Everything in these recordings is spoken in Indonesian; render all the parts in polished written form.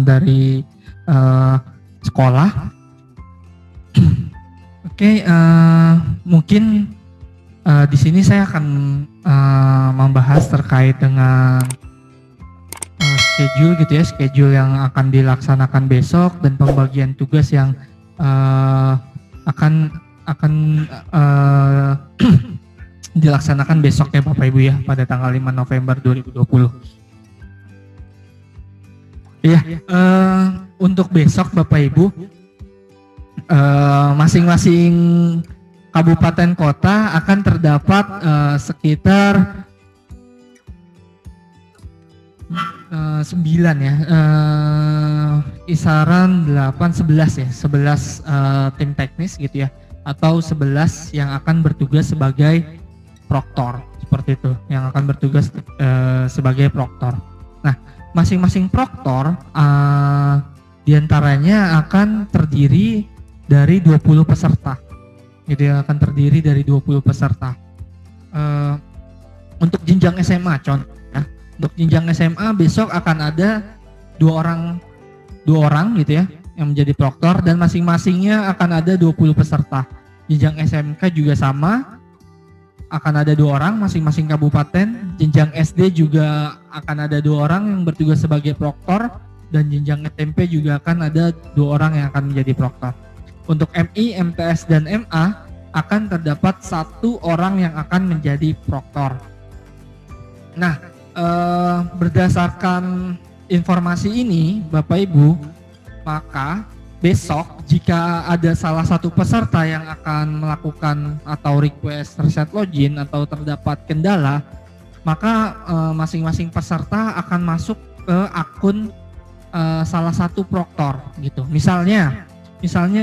dari sekolah. Oke, mungkin di sini saya akan membahas terkait dengan schedule gitu ya, schedule yang akan dilaksanakan besok dan pembagian tugas yang akan dilaksanakan besok ya Bapak Ibu ya, pada tanggal 5 November 2020. Iya, untuk besok Bapak Ibu, masing-masing kabupaten kota akan terdapat sekitar 9 ya, kisaran 8-11 ya, 11 tim teknis gitu ya, atau 11 yang akan bertugas sebagai proktor, seperti itu, yang akan bertugas sebagai proktor. Nah, masing-masing proktor diantaranya akan terdiri dari 20 peserta, gitu ya, akan terdiri dari 20 peserta. Untuk jenjang SMA contoh ya, untuk jenjang SMA besok akan ada dua orang gitu ya, yang menjadi proktor, dan masing-masingnya akan ada 20 peserta. Jenjang SMK juga sama, akan ada 2 orang masing-masing kabupaten. Jenjang SD juga akan ada 2 orang yang bertugas sebagai proktor, dan jenjang SMP juga akan ada 2 orang yang akan menjadi proktor. Untuk MI, MTS, dan MA akan terdapat 1 orang yang akan menjadi proktor. Nah, berdasarkan informasi ini Bapak Ibu, maka besok jika ada salah satu peserta yang akan melakukan atau request reset login atau terdapat kendala, maka masing-masing peserta akan masuk ke akun salah satu proktor gitu. Misalnya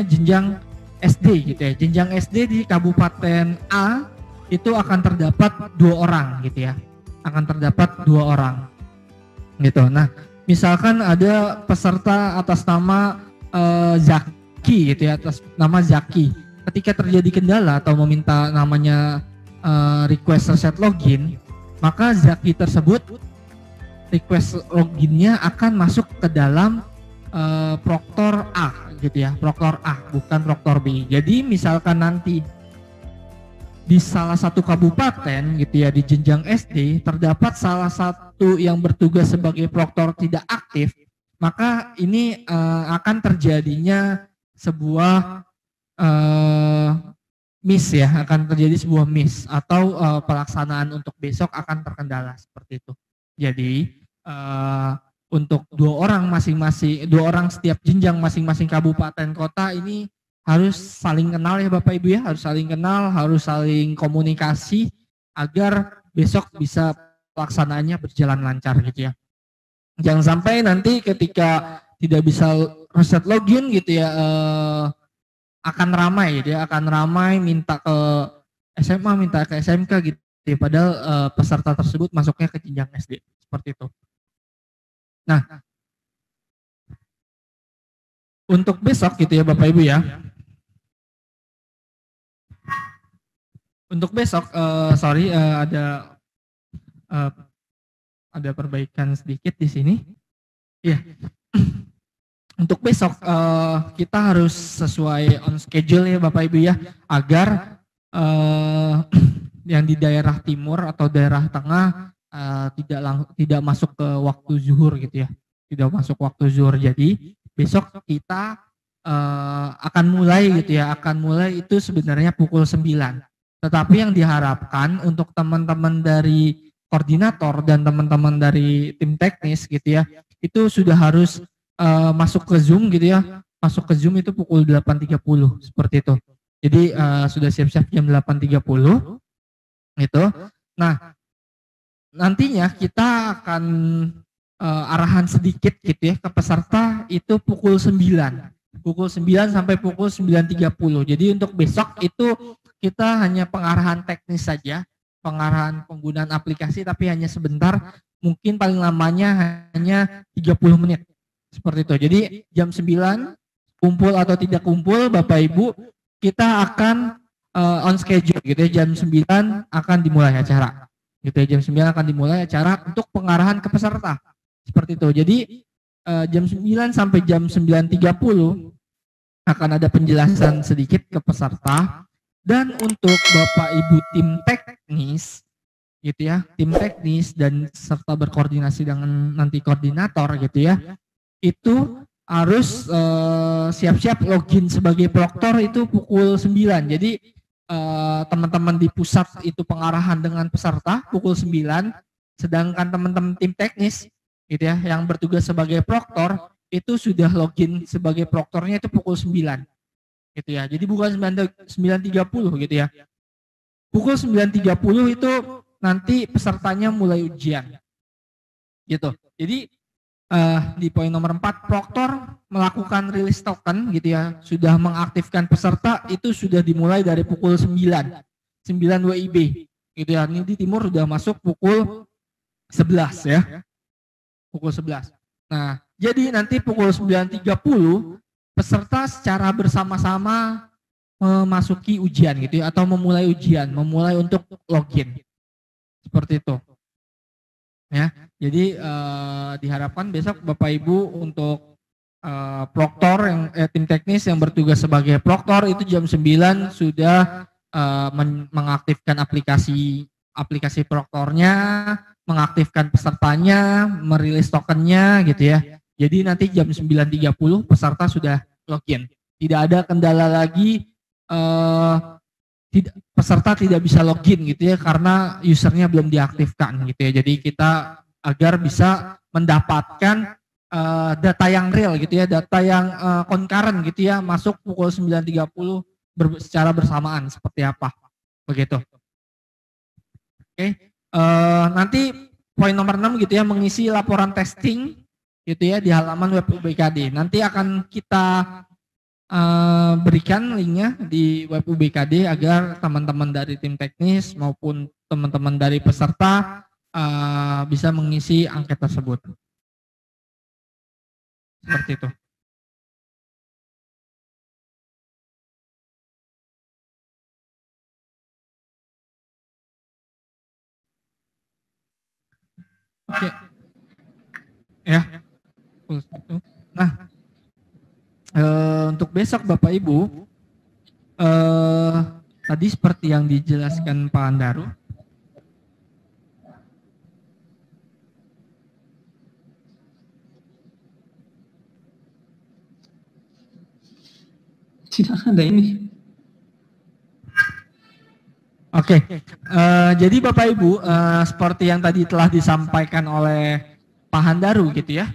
jenjang SD gitu ya. Jenjang SD di Kabupaten A itu akan terdapat 2 orang gitu ya. Akan terdapat 2 orang gitu. Nah, misalkan ada peserta atas nama Zaki gitu ya, atas nama Zaki. Ketika terjadi kendala atau meminta namanya request reset login, maka Zaki tersebut request loginnya akan masuk ke dalam proktor A gitu ya, proktor A, bukan proktor B. Jadi misalkan nanti di salah satu kabupaten gitu ya, di jenjang SD terdapat salah satu yang bertugas sebagai proktor tidak aktif, maka ini akan terjadinya sebuah miss ya, akan terjadi sebuah miss atau pelaksanaan untuk besok akan terkendala seperti itu. Jadi untuk 2 orang masing-masing, 2 orang setiap jenjang masing-masing kabupaten kota ini harus saling kenal ya Bapak Ibu ya, harus saling kenal, harus saling komunikasi agar besok bisa pelaksanaannya berjalan lancar gitu ya. Jangan sampai nanti ketika tidak bisa reset login gitu ya, akan ramai gitu ya, akan ramai minta ke SMA, minta ke SMK gitu ya, padahal peserta tersebut masuknya ke jenjang SD, seperti itu. Nah, untuk besok gitu ya Bapak Ibu ya, untuk besok ada perbaikan sedikit di sini. Iya. Untuk besok kita harus sesuai on schedule ya Bapak Ibu ya, agar yang di daerah timur atau daerah tengah tidak masuk ke waktu zuhur gitu ya. Tidak masuk waktu zuhur. Jadi besok kita akan mulai gitu ya, akan mulai itu sebenarnya pukul 9. Tetapi yang diharapkan untuk teman-teman dari koordinator dan teman-teman dari tim teknis gitu ya, itu sudah harus masuk ke Zoom gitu ya. Masuk ke Zoom itu pukul 8.30 seperti itu. Jadi sudah siap-siap jam 8.30 gitu. Nah, nantinya kita akan arahan sedikit gitu ya ke peserta itu pukul 9. Pukul 9 sampai pukul 9.30. Jadi untuk besok itu kita hanya pengarahan teknis saja, pengarahan penggunaan aplikasi, tapi hanya sebentar, mungkin paling lamanya hanya 30 menit. Seperti itu. Jadi jam 9 kumpul atau tidak kumpul Bapak Ibu, kita akan on schedule gitu ya, jam 9 akan dimulai acara. Gitu ya, jam 9 akan dimulai acara untuk pengarahan ke peserta. Seperti itu. Jadi jam 9 sampai jam 9.30 akan ada penjelasan sedikit ke peserta. Dan untuk Bapak Ibu tim teknis gitu ya, tim teknis dan serta berkoordinasi dengan nanti koordinator gitu ya, itu harus siap-siap login sebagai proktor itu pukul 9. Jadi teman-teman di pusat itu pengarahan dengan peserta pukul 9, sedangkan teman-teman tim teknis gitu ya yang bertugas sebagai proktor itu sudah login sebagai proktornya itu pukul 9 gitu ya. Jadi bukan 9.30 gitu ya. Pukul 9.30 itu nanti pesertanya mulai ujian. Gitu. Jadi di poin nomor 4, proktor melakukan rilis token gitu ya, sudah mengaktifkan peserta itu sudah dimulai dari pukul 9 WIB gitu ya. Ini di timur sudah masuk pukul 11 ya. Pukul 11. Nah, jadi nanti pukul 9.30 peserta secara bersama-sama memasuki ujian gitu ya, atau memulai ujian, memulai untuk login. Seperti itu. Ya. Jadi diharapkan besok Bapak Ibu untuk proktor yang tim teknis yang bertugas sebagai proktor itu jam 9 sudah mengaktifkan aplikasi proktornya, mengaktifkan pesertanya, merilis tokennya gitu ya. Jadi nanti jam 9.30 peserta sudah login. Tidak ada kendala lagi peserta tidak bisa login gitu ya karena usernya belum diaktifkan gitu ya. Jadi kita agar bisa mendapatkan data yang real gitu ya, data yang concurrent gitu ya, masuk pukul 9.30 secara bersamaan seperti apa. Begitu. Oke. Nanti poin nomor 6 gitu ya, mengisi laporan testing gitu ya di halaman web UBKD. Nanti akan kita berikan linknya di web UBKD agar teman-teman dari tim teknis maupun teman-teman dari peserta bisa mengisi angket tersebut. Seperti itu. Oke. Ya. Nah, untuk besok Bapak Ibu, tadi seperti yang dijelaskan Pak Andaru, tidak ada ini. Oke, jadi Bapak Ibu, seperti yang tadi telah disampaikan oleh Pak Handaru gitu ya,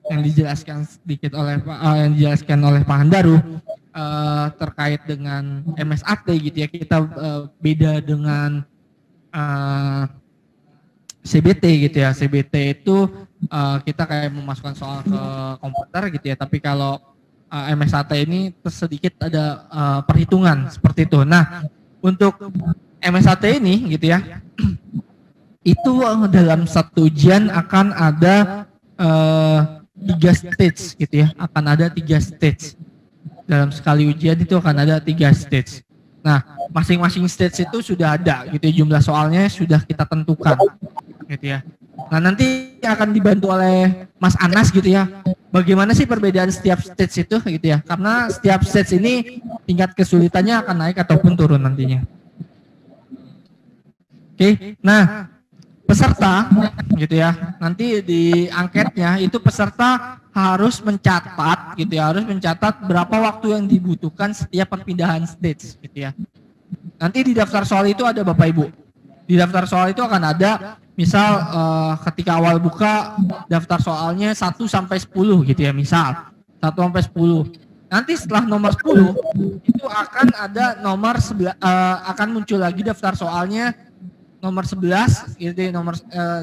yang dijelaskan sedikit oleh Pak Handaru terkait dengan MSAT gitu ya, kita beda dengan CBT gitu ya. CBT itu kita kayak memasukkan soal ke komputer gitu ya, tapi kalau MSAT ini sedikit ada perhitungan seperti itu. Nah, untuk MSAT ini gitu ya, itu dalam satu ujian akan ada 3 stage gitu ya, akan ada 3 stage. Dalam sekali ujian itu akan ada 3 stage. Nah, masing-masing stage itu sudah ada gitu ya, jumlah soalnya sudah kita tentukan gitu ya. Nah, nanti akan dibantu oleh Mas Anas gitu ya. Bagaimana sih perbedaan setiap stage itu gitu ya? Karena setiap stage ini tingkat kesulitannya akan naik ataupun turun nantinya. Oke, nah peserta gitu ya, nanti di angketnya itu peserta harus mencatat gitu ya, harus mencatat berapa waktu yang dibutuhkan setiap perpindahan stage gitu ya. Nanti di daftar soal itu ada Bapak Ibu. Di daftar soal itu akan ada misal ketika awal buka daftar soalnya 1 sampai 10 gitu ya, misal 1 sampai 10. Nanti setelah nomor 10 itu akan ada nomor akan muncul lagi daftar soalnya nomor 11 gitu ya,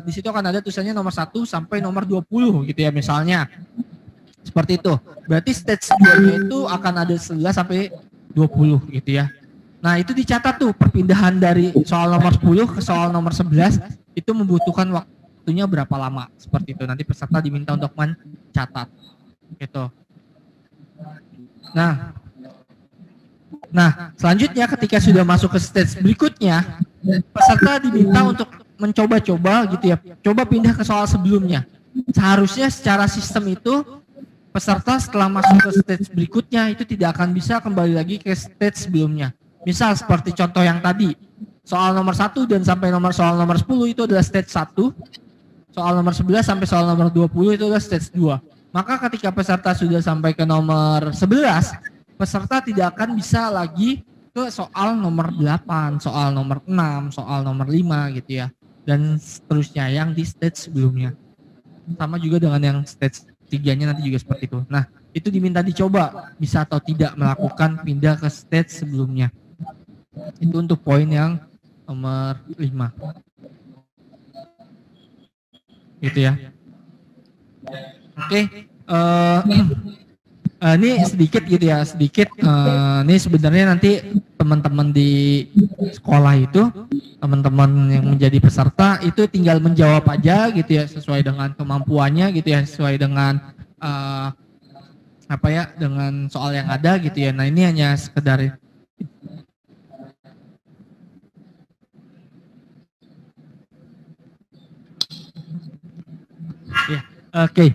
di situ akan ada tulisannya nomor 1 sampai nomor 20 gitu ya misalnya. Seperti itu. Berarti stage 2-nya itu akan ada 11 sampai 20 gitu ya. Nah, itu dicatat tuh perpindahan dari soal nomor 10 ke soal nomor 11 itu membutuhkan waktunya berapa lama. Seperti itu. Nanti peserta diminta untuk mencatat. Gitu. Nah, selanjutnya ketika sudah masuk ke stage berikutnya, peserta diminta untuk mencoba-coba gitu ya, coba pindah ke soal sebelumnya. seharusnya secara sistem itu peserta setelah masuk ke stage berikutnya itu tidak akan bisa kembali lagi ke stage sebelumnya. Misal seperti contoh yang tadi, soal nomor 1 dan sampai soal nomor 10 itu adalah stage 1, soal nomor 11 sampai soal nomor 20 itu adalah stage 2. Maka ketika peserta sudah sampai ke nomor 11, peserta tidak akan bisa lagi ke soal nomor 8, soal nomor 6, soal nomor 5 gitu ya. Dan seterusnya yang di stage sebelumnya. Sama juga dengan yang stage 3-nya nanti juga seperti itu. Nah, itu diminta dicoba bisa atau tidak melakukan pindah ke stage sebelumnya. Itu untuk poin yang nomor 5. Gitu ya. Oke. Ini sedikit gitu ya, sedikit. Ini sebenarnya nanti teman-teman di sekolah itu, teman-teman yang menjadi peserta itu tinggal menjawab aja gitu ya, sesuai dengan kemampuannya gitu ya, sesuai dengan dengan soal yang ada gitu ya. Nah, ini hanya sekedar ya, oke.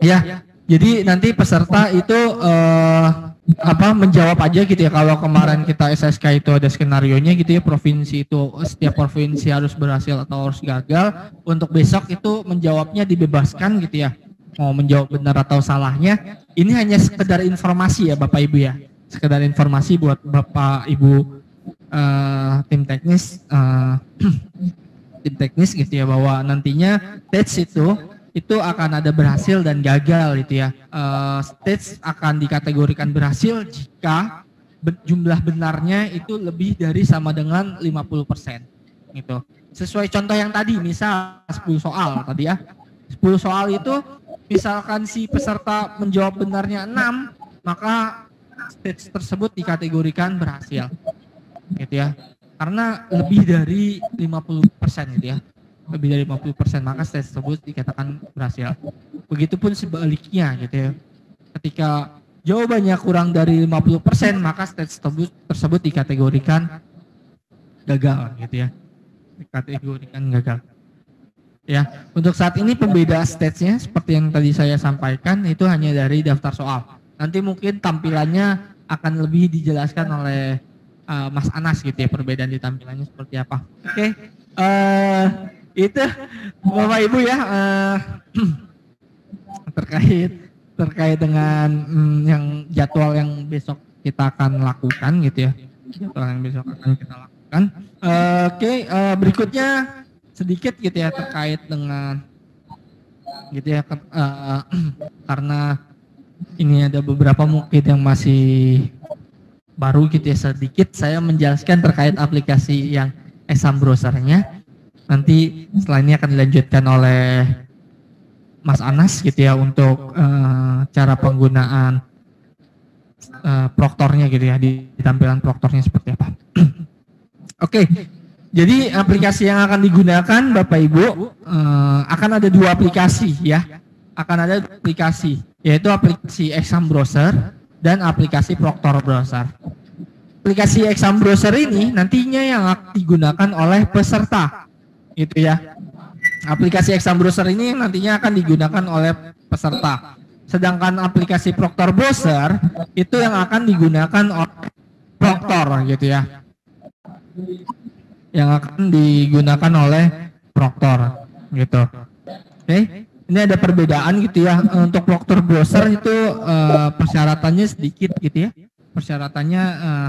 Ya, jadi nanti peserta itu menjawab aja gitu ya. Kalau kemarin kita SSK itu ada skenarionya gitu ya, provinsi itu setiap provinsi harus berhasil atau harus gagal. Untuk besok itu menjawabnya dibebaskan gitu ya, mau menjawab benar atau salahnya. Ini hanya sekedar informasi ya Bapak Ibu ya, sekedar informasi buat Bapak Ibu tim teknis tim teknis gitu ya, bahwa nantinya tes itu akan ada berhasil dan gagal gitu ya. Stage akan dikategorikan berhasil jika jumlah benarnya itu lebih dari sama dengan 50% gitu. Sesuai contoh yang tadi, misal 10 soal tadi ya. 10 soal itu misalkan si peserta menjawab benarnya 6, maka stage tersebut dikategorikan berhasil. Gitu ya. Karena lebih dari 50% gitu ya. Lebih dari 50%, maka stage tersebut dikatakan berhasil. Begitupun sebaliknya gitu ya. Ketika jawabannya kurang dari 50%, maka stage tersebut dikategorikan gagal gitu ya. Dikategorikan gagal. Ya, untuk saat ini pembeda stage-nya seperti yang tadi saya sampaikan itu hanya dari daftar soal. Nanti mungkin tampilannya akan lebih dijelaskan oleh Mas Anas gitu ya, perbedaan di tampilannya seperti apa. Oke. Itu Bapak Ibu ya terkait dengan yang jadwal yang besok kita akan lakukan gitu ya, jadwal yang besok akan kita lakukan. Berikutnya sedikit gitu ya terkait dengan gitu ya, karena ini ada beberapa mungkin yang masih baru gitu ya, sedikit saya menjelaskan terkait aplikasi yang exam browser-nya. Nanti setelah ini akan dilanjutkan oleh Mas Anas gitu ya untuk cara penggunaan proktornya gitu ya, di tampilan proktornya seperti apa. Oke, jadi aplikasi yang akan digunakan Bapak Ibu akan ada 2 aplikasi ya, akan ada 2 aplikasi, yaitu aplikasi exam browser dan aplikasi proktor browser. Aplikasi exam browser ini nantinya yang akan digunakan oleh peserta. Gitu ya. Aplikasi exam browser ini nantinya akan digunakan oleh peserta. Sedangkan aplikasi proktor browser itu yang akan digunakan oleh proktor gitu ya. Yang akan digunakan oleh proktor gitu. Oke. Ini ada perbedaan gitu ya. Untuk proktor browser itu persyaratannya sedikit gitu ya. Persyaratannya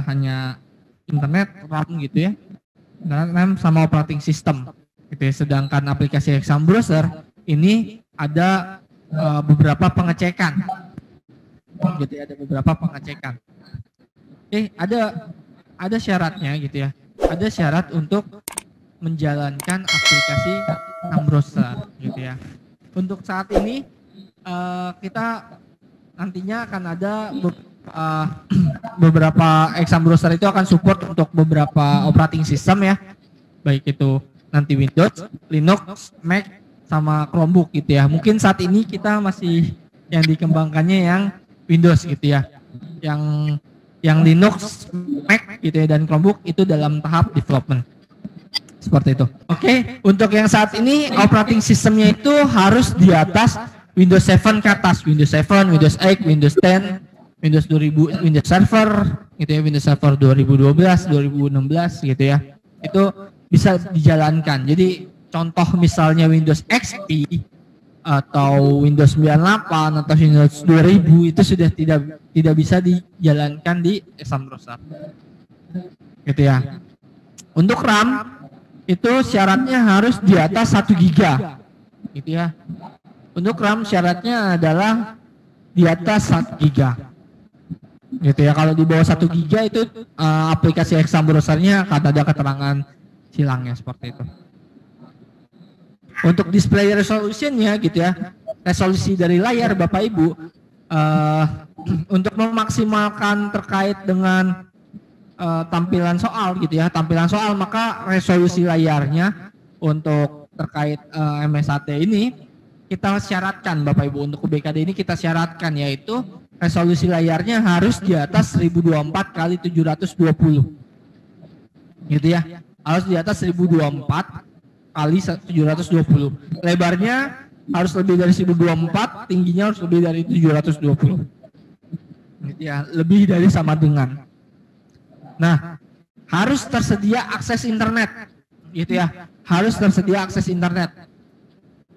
hanya internet, RAM gitu ya. RAM sama operating system. Gitu ya. Sedangkan aplikasi exam browser ini ada beberapa pengecekan. Gitu ya, ada beberapa pengecekan. Ada syaratnya gitu ya. Ada syarat untuk menjalankan aplikasi exam browser gitu ya. Untuk saat ini kita nantinya akan ada beberapa exam browser itu akan support untuk beberapa operating system ya. Baik itu nanti Windows, Linux, Mac, sama Chromebook gitu ya. Mungkin saat ini kita masih yang dikembangkannya yang Windows gitu ya. Yang Linux, Mac gitu ya, dan Chromebook itu dalam tahap development. Seperti itu. Oke, untuk yang saat ini operating sistemnya itu harus di atas Windows 7 ke atas, Windows 7, Windows 8, Windows 10, Windows 2000, Windows Server, gitu ya, Windows Server 2012, 2016, gitu ya. Itu bisa dijalankan. Jadi contoh misalnya Windows XP atau Windows 98 atau Windows 2000 itu sudah tidak bisa dijalankan di Exam Browser. Gitu ya. Untuk RAM itu syaratnya harus di atas 1 GB. Gitu ya. Untuk RAM syaratnya adalah di atas 1 GB. Gitu ya. Kalau di bawah 1 GB itu aplikasi Exam Browser-nya akan ada keterangan silangnya seperti itu. Untuk display resolution-nya gitu ya. Resolusi dari layar Bapak Ibu untuk memaksimalkan terkait dengan tampilan soal gitu ya. Tampilan soal maka resolusi layarnya untuk terkait MSAT ini kita syaratkan Bapak Ibu, untuk UBKD ini kita syaratkan yaitu resolusi layarnya harus di atas 1024 kali 720. Gitu ya. Harus di atas 1024 kali 720. Lebarnya harus lebih dari 1024, tingginya harus lebih dari 720. Gitu ya, lebih dari sama dengan. Nah, harus tersedia akses internet. Gitu ya. Harus tersedia akses internet.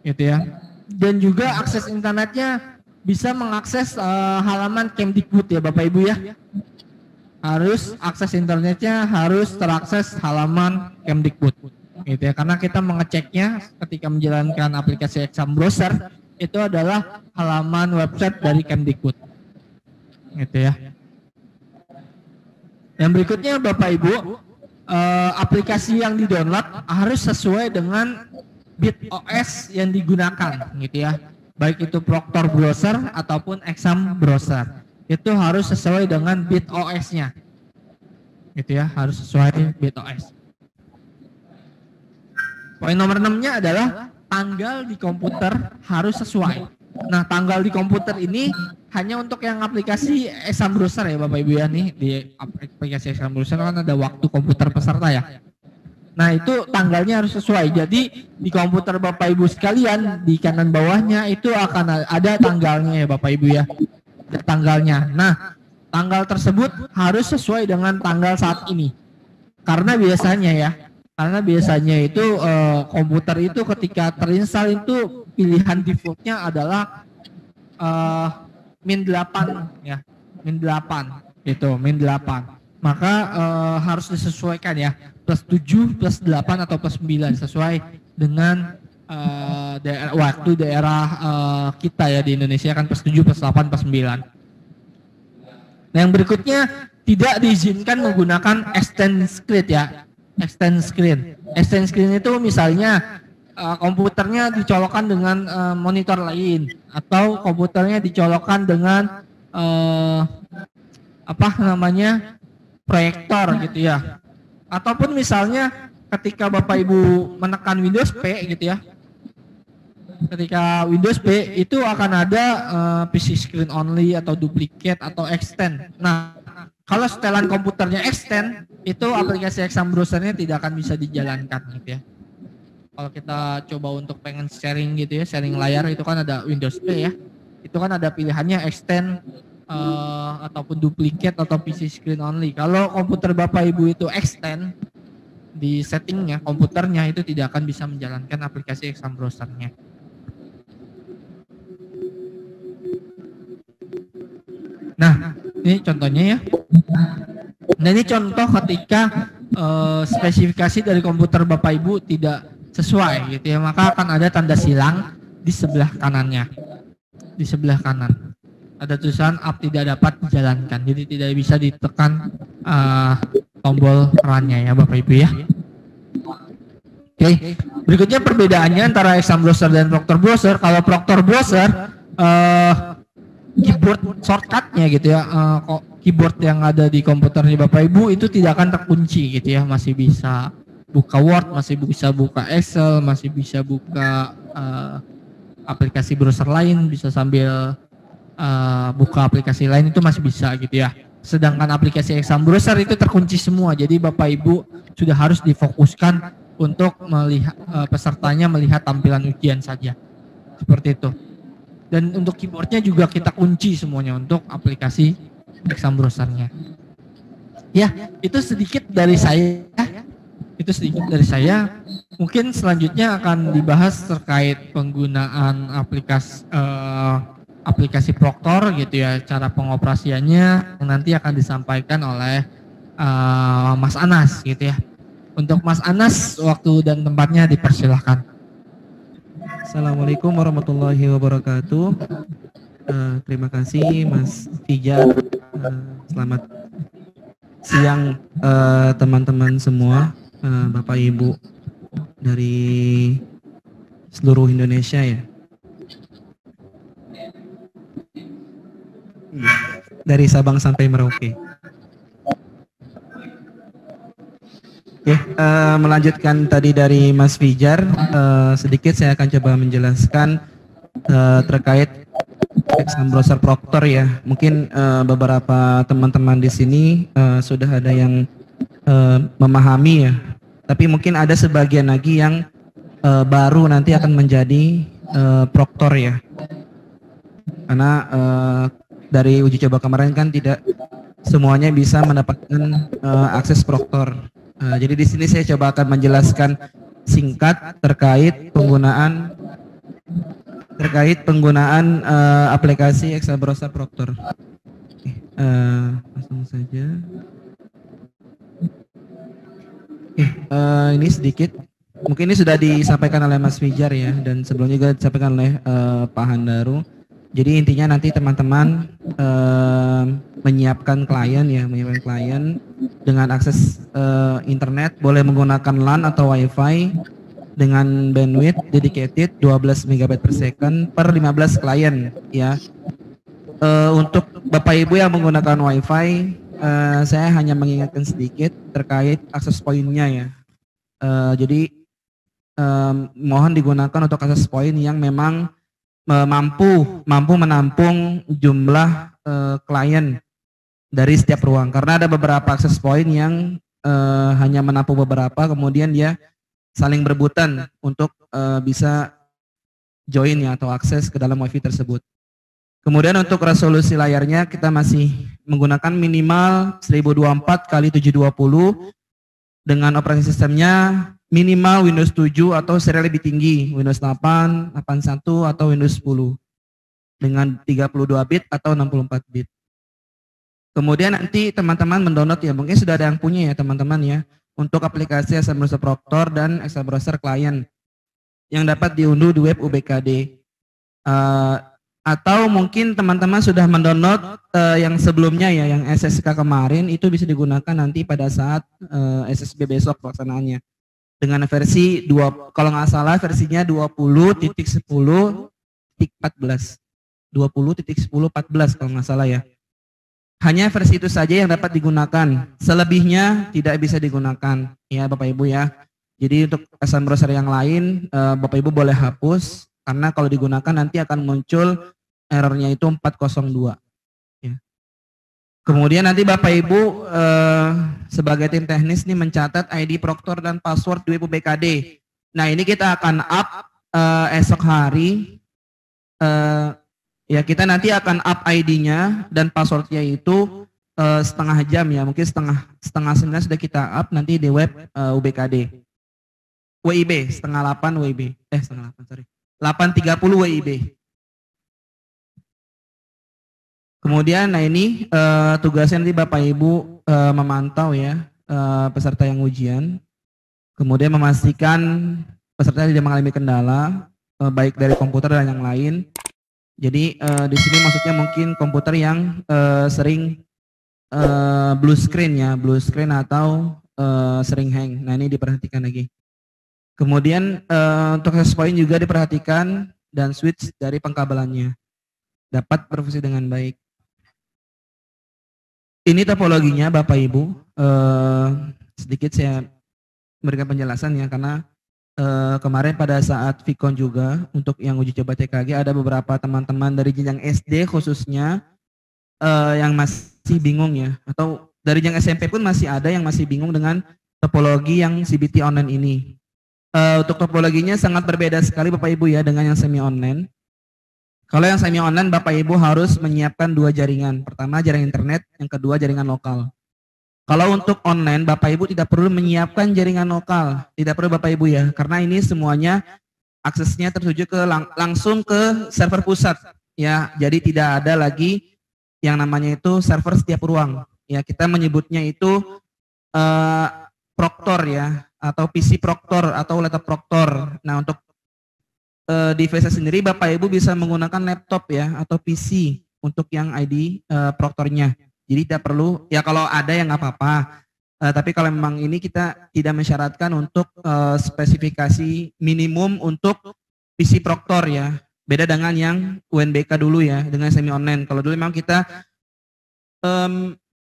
Gitu ya. Dan juga akses internetnya bisa mengakses halaman Kemdikbud ya Bapak Ibu ya. Harus akses internetnya harus terakses halaman Kemdikbud. Gitu ya, karena kita mengeceknya ketika menjalankan aplikasi Exam Browser itu adalah halaman website dari Kemdikbud. Gitu ya. Yang berikutnya Bapak Ibu, aplikasi yang di-download harus sesuai dengan BitOS yang digunakan gitu ya. Baik itu Proctor Browser ataupun Exam Browser. Itu harus sesuai dengan BitOS-nya. Gitu ya, harus sesuai BitOS. Poin nomor 6-nya adalah tanggal di komputer harus sesuai. Nah, tanggal di komputer ini hanya untuk yang aplikasi Exam Browser ya Bapak Ibu ya, nih di aplikasi Exam Browser kan ada waktu komputer peserta ya. Nah, itu tanggalnya harus sesuai. Jadi di komputer Bapak Ibu sekalian di kanan bawahnya itu akan ada tanggalnya ya Bapak Ibu ya. Ada tanggalnya. Nah, tanggal tersebut harus sesuai dengan tanggal saat ini. Karena biasanya itu komputer itu ketika terinstall itu pilihan defaultnya adalah -8 ya, -8 gitu, -8. Maka harus disesuaikan ya, +7, +8 atau +9 sesuai dengan daerah kita ya di Indonesia kan +7, +8, +9. Nah, yang berikutnya tidak diizinkan menggunakan extend screen ya. Extend screen itu misalnya komputernya dicolokkan dengan monitor lain atau komputernya dicolokkan dengan proyektor gitu ya. Ataupun misalnya ketika Bapak Ibu menekan Windows P gitu ya. Ketika Windows P itu akan ada PC screen only atau duplicate atau extend. Nah, kalau setelan komputernya extend, itu aplikasi Exam Browser-nya tidak akan bisa dijalankan gitu ya. Kalau kita coba untuk pengen sharing gitu ya, sharing layar itu kan ada Windows P ya. Itu kan ada pilihannya extend ataupun duplicate atau PC screen only. Kalau komputer Bapak Ibu itu extend di settingnya komputernya itu tidak akan bisa menjalankan aplikasi Exam Browser-nya. Nah, ini contohnya ya. Nah, ini contoh ketika spesifikasi dari komputer Bapak Ibu tidak sesuai gitu ya, maka akan ada tanda silang di sebelah kanannya. Di sebelah kanan ada tulisan app tidak dapat dijalankan, jadi tidak bisa ditekan tombol run-nya ya Bapak Ibu ya. Oke, berikutnya perbedaannya antara Exam Browser dan Proctor Browser. Kalau Proctor Browser keyboard shortcutnya gitu ya, keyboard yang ada di komputernya Bapak Ibu itu tidak akan terkunci gitu ya, masih bisa buka Word, masih bisa buka Excel, masih bisa buka aplikasi browser lain, bisa sambil buka aplikasi lain itu masih bisa gitu ya. Sedangkan aplikasi Exam Browser itu terkunci semua, jadi Bapak Ibu sudah harus difokuskan untuk melihat pesertanya melihat tampilan ujian saja. Seperti itu. Dan untuk keyboardnya juga kita kunci semuanya untuk aplikasi exam browsernya. Ya, itu sedikit dari saya. Itu sedikit dari saya. Mungkin selanjutnya akan dibahas terkait penggunaan aplikasi Proctor gitu ya, cara pengoperasiannya yang nanti akan disampaikan oleh Mas Anas gitu ya. Untuk Mas Anas, waktu dan tempatnya dipersilahkan. Assalamualaikum warahmatullahi wabarakatuh. Terima kasih Mas Fijar. Selamat siang teman-teman semua, Bapak Ibu dari seluruh Indonesia ya. Dari Sabang sampai Merauke. Oke, melanjutkan tadi dari Mas Fijar, sedikit saya akan coba menjelaskan terkait exam browser Proctor ya. Mungkin beberapa teman-teman di sini sudah ada yang memahami ya. Tapi mungkin ada sebagian lagi yang baru nanti akan menjadi Proctor ya. Karena dari uji coba kemarin kan tidak semuanya bisa mendapatkan akses Proctor. Jadi di sini saya coba akan menjelaskan singkat terkait penggunaan aplikasi exam browser Proctor. Langsung saja. Ini sedikit. Mungkin ini sudah disampaikan oleh Mas Fijar ya, dan sebelumnya juga disampaikan oleh Pak Handaru. Jadi intinya nanti teman-teman menyiapkan klien dengan akses internet, boleh menggunakan LAN atau WiFi dengan bandwidth dedicated 12 MB per second per 15 klien ya. Untuk Bapak Ibu yang menggunakan WiFi, saya hanya mengingatkan sedikit terkait akses poinnya ya. Jadi mohon digunakan untuk akses poin yang memang mampu menampung jumlah klien dari setiap ruang, karena ada beberapa akses point yang hanya menampung beberapa, kemudian dia saling berebutan untuk bisa join ya atau akses ke dalam wifi tersebut. Kemudian untuk resolusi layarnya kita masih menggunakan minimal 1024 x 720 dengan operasi sistemnya minimal Windows 7 atau serial lebih tinggi, Windows 8, 81 atau Windows 10 dengan 32 bit atau 64 bit. Kemudian nanti teman-teman mendownload ya, mungkin sudah ada yang punya ya teman-teman ya, untuk aplikasi exam browser Proctor dan exam browser client yang dapat diunduh di web UBKD. Atau mungkin teman-teman sudah mendownload yang sebelumnya ya, yang SSK kemarin, itu bisa digunakan nanti pada saat SSB besok pelaksanaannya. Dengan versi kalau nggak salah versinya 20.10.14 kalau nggak salah ya. Hanya versi itu saja yang dapat digunakan, selebihnya tidak bisa digunakan ya Bapak Ibu ya. Jadi untuk exam browser yang lain Bapak Ibu boleh hapus, karena kalau digunakan nanti akan muncul errornya itu 402 ya. Kemudian nanti Bapak Ibu sebagai tim teknis nih mencatat ID Proctor dan password di web UBKD. Nah ini kita akan up esok hari. Ya kita nanti akan up ID-nya dan passwordnya itu setengah jam ya, mungkin setengah 9 sudah kita up nanti di web UBKD. WIB setengah 8 WIB, setengah 8 sorry, 8.30 WIB. Kemudian nah ini tugasnya nanti Bapak Ibu memantau ya peserta yang ujian, kemudian memastikan peserta tidak mengalami kendala baik dari komputer dan yang lain. Jadi di sini maksudnya mungkin komputer yang sering blue screen ya, blue screen atau sering hang. Nah ini diperhatikan lagi. Kemudian untuk access point juga diperhatikan dan switch dari pengkabelannya dapat berfungsi dengan baik. Ini topologinya Bapak Ibu. Sedikit saya memberikan penjelasan ya, karena kemarin pada saat Vicon juga untuk yang uji coba TKG ada beberapa teman-teman dari jenjang SD khususnya yang masih bingung ya, atau dari jenjang SMP pun masih ada yang masih bingung dengan topologi yang CBT online ini. Untuk topologinya sangat berbeda sekali Bapak Ibu ya dengan yang semi online. Kalau yang semi online Bapak Ibu harus menyiapkan 2 jaringan. Pertama jaringan internet, yang kedua jaringan lokal. Kalau untuk online Bapak Ibu tidak perlu menyiapkan jaringan lokal, tidak perlu Bapak Ibu ya, karena ini semuanya aksesnya tertuju ke langsung ke server pusat ya. Jadi tidak ada lagi yang namanya itu server setiap ruang. Ya, kita menyebutnya itu Proctor ya, atau PC Proctor atau laptop Proctor. Nah, untuk device sendiri Bapak Ibu bisa menggunakan laptop ya atau PC untuk yang ID Proctornya. Jadi tidak perlu, ya kalau ada yang nggak apa-apa. Tapi kalau memang ini kita tidak mensyaratkan untuk spesifikasi minimum untuk PC Proctor ya. Beda dengan yang UNBK dulu ya, dengan semi online. Kalau dulu memang kita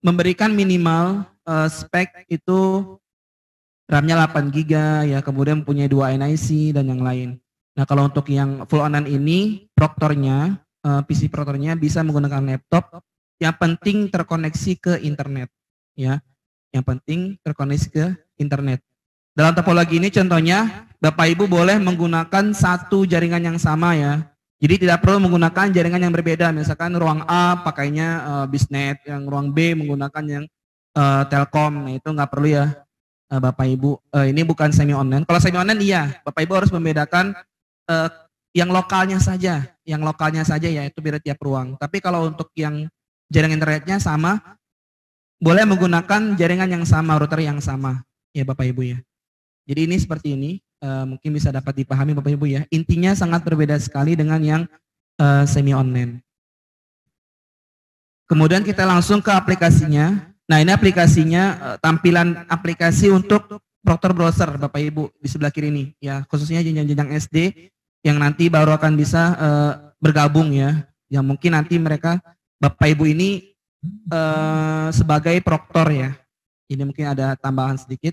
memberikan minimal spek itu RAM-nya 8 GB ya, kemudian punya 2 NIC dan yang lain. Nah kalau untuk yang full online ini, Proctornya, PC Proctornya bisa menggunakan laptop. Yang penting terkoneksi ke internet, ya. Yang penting terkoneksi ke internet. Dalam topologi ini contohnya, Bapak Ibu boleh menggunakan satu jaringan yang sama ya. Jadi tidak perlu menggunakan jaringan yang berbeda. Misalkan ruang A pakainya Bisnet, yang ruang B menggunakan yang Telkom. Nah itu nggak perlu ya Bapak Ibu. Ini bukan semi online. Kalau semi online iya, Bapak Ibu harus membedakan yang lokalnya saja. Yang lokalnya saja ya, itu beda tiap ruang. Tapi kalau untuk yang jaringan internetnya sama, boleh menggunakan jaringan yang sama, router yang sama, ya Bapak Ibu ya. Jadi ini seperti ini, mungkin bisa dapat dipahami Bapak Ibu ya. Intinya sangat berbeda sekali dengan yang semi online. Kemudian kita langsung ke aplikasinya. Nah ini aplikasinya, tampilan aplikasi untuk Proctor Browser Bapak Ibu di sebelah kiri ini, ya khususnya jenjang-jenjang SD yang nanti baru akan bisa bergabung ya. Yang mungkin nanti mereka Bapak Ibu ini sebagai Proctor ya. Ini mungkin ada tambahan sedikit.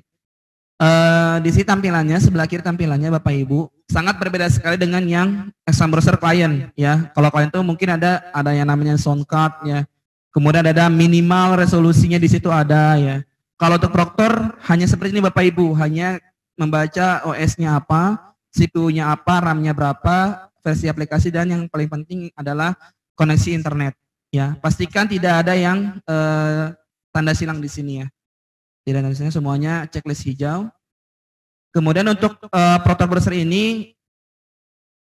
Di sini tampilannya, sebelah kiri tampilannya Bapak Ibu sangat berbeda sekali dengan yang Exam Browser Client ya. Kalau client itu mungkin ada yang namanya sound card ya. Kemudian ada minimal resolusinya di situ ada ya. Kalau untuk Proctor hanya seperti ini Bapak Ibu, hanya membaca OS-nya apa, CPU-nya apa, RAM-nya berapa, versi aplikasi, dan yang paling penting adalah koneksi internet. Ya, pastikan tidak ada yang tanda silang di sini ya. Tidak ada silang, semuanya checklist hijau. Kemudian untuk Proctor Browser ini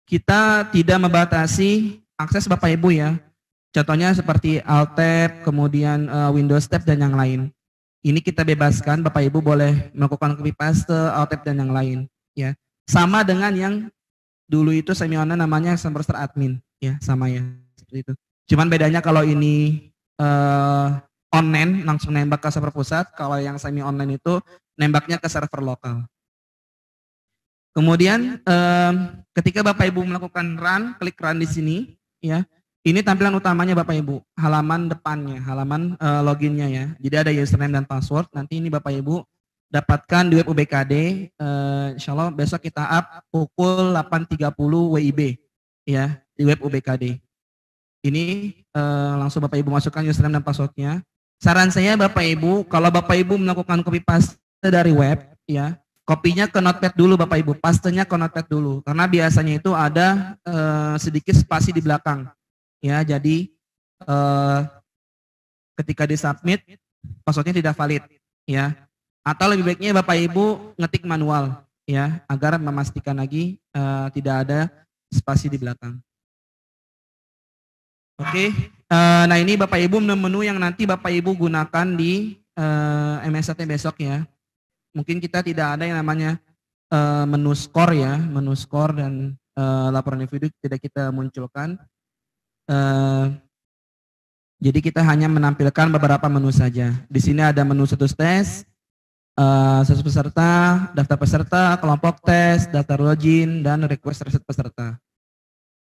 kita tidak membatasi akses Bapak Ibu ya. Contohnya seperti Alt-Tab, kemudian Windows Tab dan yang lain. Ini kita bebaskan, Bapak Ibu boleh melakukan copy paste, Alt-Tab dan yang lain ya. Sama dengan yang dulu itu semi online namanya Exam Browser Admin ya, sama ya seperti itu. Cuman bedanya kalau ini online langsung nembak ke server pusat, kalau yang semi online itu nembaknya ke server lokal. Kemudian ketika Bapak Ibu melakukan run, klik run di sini ya. Ini tampilan utamanya Bapak Ibu, halaman depannya, halaman loginnya ya. Jadi ada username dan password. Nanti ini Bapak Ibu dapatkan di web UBKD. Insya Allah besok kita up pukul 8.30 WIB ya di web UBKD. Ini langsung Bapak Ibu masukkan username dan passwordnya. Saran saya Bapak Ibu, kalau Bapak Ibu melakukan copy paste dari web, ya kopinya ke notepad dulu Bapak Ibu, pastenya ke notepad dulu, karena biasanya itu ada sedikit spasi di belakang, ya. Jadi ketika disubmit, passwordnya tidak valid, ya. Atau lebih baiknya Bapak Ibu ngetik manual, ya, agar memastikan lagi tidak ada spasi di belakang. Oke, nah ini Bapak Ibu menu yang nanti Bapak Ibu gunakan di MSAT besok ya. Mungkin kita tidak ada yang namanya menu skor ya, menu skor dan laporan individu tidak kita munculkan. Jadi kita hanya menampilkan beberapa menu saja. Di sini ada menu status tes, status peserta, daftar peserta, kelompok tes, daftar login, dan request reset peserta.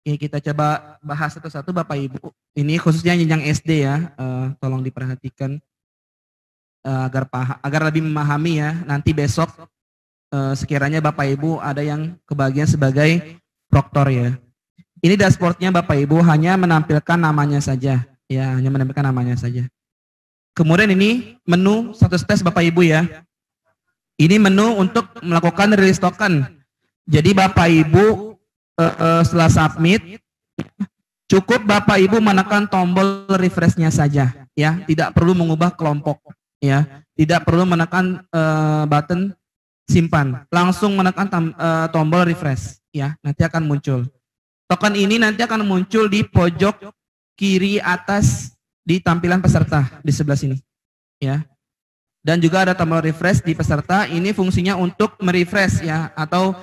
Oke, kita coba bahas satu-satu Bapak Ibu. Ini khususnya jenjang SD ya, tolong diperhatikan agar lebih memahami ya. Nanti besok sekiranya Bapak Ibu ada yang kebagian sebagai Proctor ya. Ini dashboardnya Bapak Ibu hanya menampilkan namanya saja, ya, hanya menampilkan namanya saja. Kemudian ini menu status tes Bapak Ibu ya. Ini menu untuk melakukan release token. Jadi Bapak Ibu setelah submit, cukup Bapak Ibu menekan tombol refresh-nya saja, ya, tidak perlu mengubah kelompok, ya, tidak perlu menekan button simpan, langsung menekan tombol refresh, ya, nanti akan muncul. Token ini nanti akan muncul di pojok kiri atas di tampilan peserta di sebelah sini, ya. Dan juga ada tombol refresh di peserta. Ini fungsinya untuk merefresh, ya, atau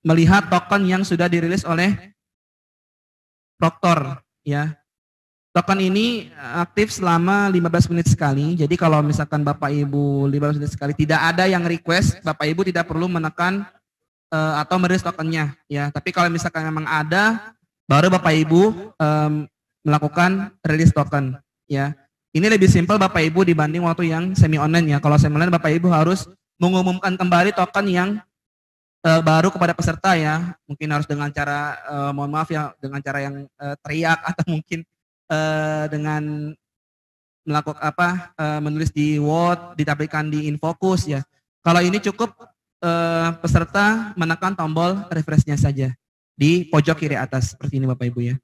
melihat token yang sudah dirilis oleh proktor, ya. Token ini aktif selama 15 menit sekali. Jadi kalau misalkan Bapak Ibu 15 menit sekali tidak ada yang request, Bapak Ibu tidak perlu menekan atau merilis tokennya, ya. Tapi kalau misalkan memang ada, baru Bapak Ibu melakukan release token, ya. Ini lebih simpel Bapak Ibu dibanding waktu yang semi online, ya. Kalau semi online Bapak Ibu harus mengumumkan kembali token yang baru kepada peserta, ya. Mungkin harus dengan cara mohon maaf ya, dengan cara yang teriak atau mungkin dengan melakukan menulis di Word, ditampilkan di InFocus, ya. Kalau ini cukup peserta menekan tombol refresh-nya saja di pojok kiri atas seperti ini Bapak Ibu, ya.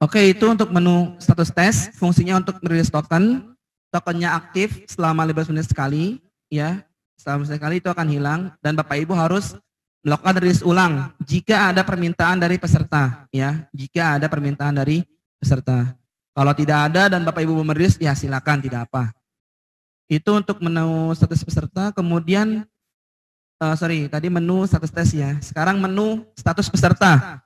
Oke, itu untuk menu status tes, fungsinya untuk merilis token. Tokennya aktif selama 15 menit sekali, ya. Selama 15 menit sekali itu akan hilang dan Bapak Ibu harus melakukan rilis ulang jika ada permintaan dari peserta, ya. Jika ada permintaan dari peserta. Kalau tidak ada dan Bapak Ibu merilis, ya silakan, tidak apa. Itu untuk menu status peserta. Kemudian tadi menu status tes, ya. Sekarang menu status peserta.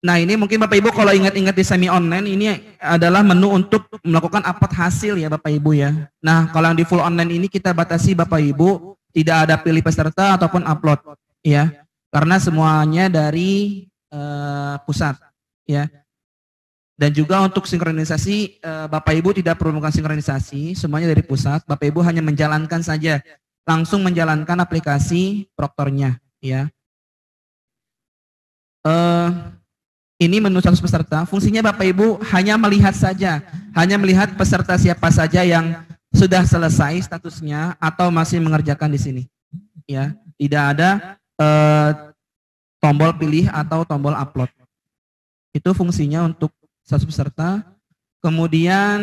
Nah, ini mungkin Bapak Ibu kalau ingat-ingat di semi online, ini adalah menu untuk melakukan upload hasil, ya Bapak Ibu, ya. Nah, kalau yang di full online ini kita batasi Bapak Ibu tidak ada pilih peserta ataupun upload, ya. Karena semuanya dari pusat, ya. Dan juga untuk sinkronisasi Bapak Ibu tidak perlu melakukan sinkronisasi, semuanya dari pusat. Bapak Ibu hanya menjalankan saja, langsung menjalankan aplikasi proktornya, ya. Ini menu status peserta, fungsinya Bapak Ibu hanya melihat saja, hanya melihat peserta siapa saja yang sudah selesai statusnya atau masih mengerjakan di sini, ya. Tidak ada tombol pilih atau tombol upload. Itu fungsinya untuk status peserta. Kemudian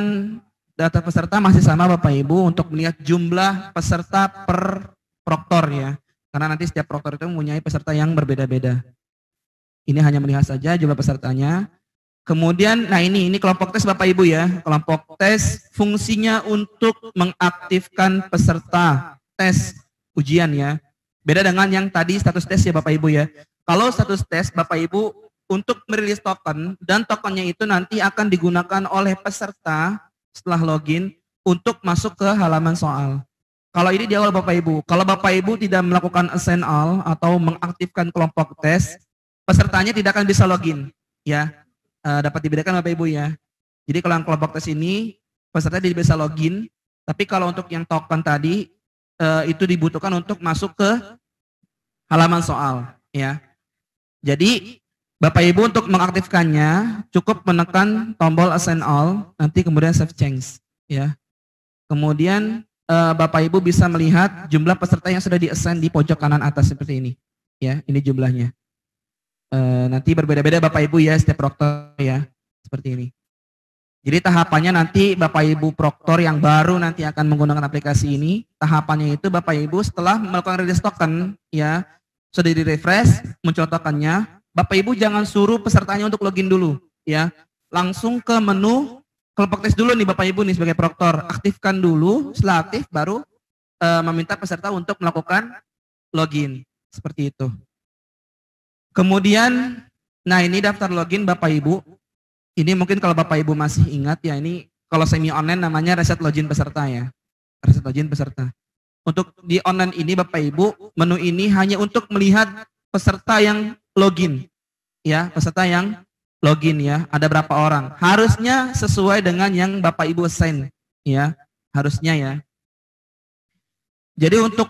data peserta masih sama Bapak Ibu untuk melihat jumlah peserta per proktor, ya. Karena nanti setiap proktor itu mempunyai peserta yang berbeda-beda. Ini hanya melihat saja jumlah pesertanya. Kemudian, nah ini kelompok tes Bapak Ibu, ya. Kelompok tes fungsinya untuk mengaktifkan peserta tes ujian, ya. Beda dengan yang tadi status tes, ya Bapak Ibu, ya. Kalau status tes Bapak Ibu untuk merilis token dan tokennya itu nanti akan digunakan oleh peserta setelah login untuk masuk ke halaman soal. Kalau ini di awal Bapak Ibu. Kalau Bapak Ibu tidak melakukan assign all atau mengaktifkan kelompok tes, pesertanya tidak akan bisa login, ya. Dapat dibedakan Bapak Ibu, ya. Jadi kalau yang kelompok tes ini peserta tidak bisa login, tapi kalau untuk yang token tadi itu dibutuhkan untuk masuk ke halaman soal, ya. Jadi Bapak Ibu untuk mengaktifkannya cukup menekan tombol assign all, nanti kemudian save change, ya. Kemudian Bapak Ibu bisa melihat jumlah peserta yang sudah di-assign di pojok kanan atas seperti ini, ya. Ini jumlahnya. Nanti berbeda-beda Bapak Ibu, ya, setiap proktor, ya, seperti ini. Jadi tahapannya nanti Bapak Ibu proktor yang baru nanti akan menggunakan aplikasi ini, tahapannya itu Bapak Ibu setelah melakukan release token, ya, sudah di refresh, muncul tokennya, Bapak Ibu jangan suruh pesertanya untuk login dulu, ya, langsung ke menu kelompok tes dulu nih Bapak Ibu nih sebagai proktor, aktifkan dulu, setelah aktif baru meminta peserta untuk melakukan login, seperti itu. Kemudian, nah ini daftar login Bapak Ibu. Ini mungkin kalau Bapak Ibu masih ingat, ya, ini kalau semi online namanya reset login peserta, ya. Reset login peserta. Untuk di online ini Bapak Ibu, menu ini hanya untuk melihat peserta yang login, ya, peserta yang login, ya. Ada berapa orang? Harusnya sesuai dengan yang Bapak Ibu assign, ya. Harusnya, ya. Jadi untuk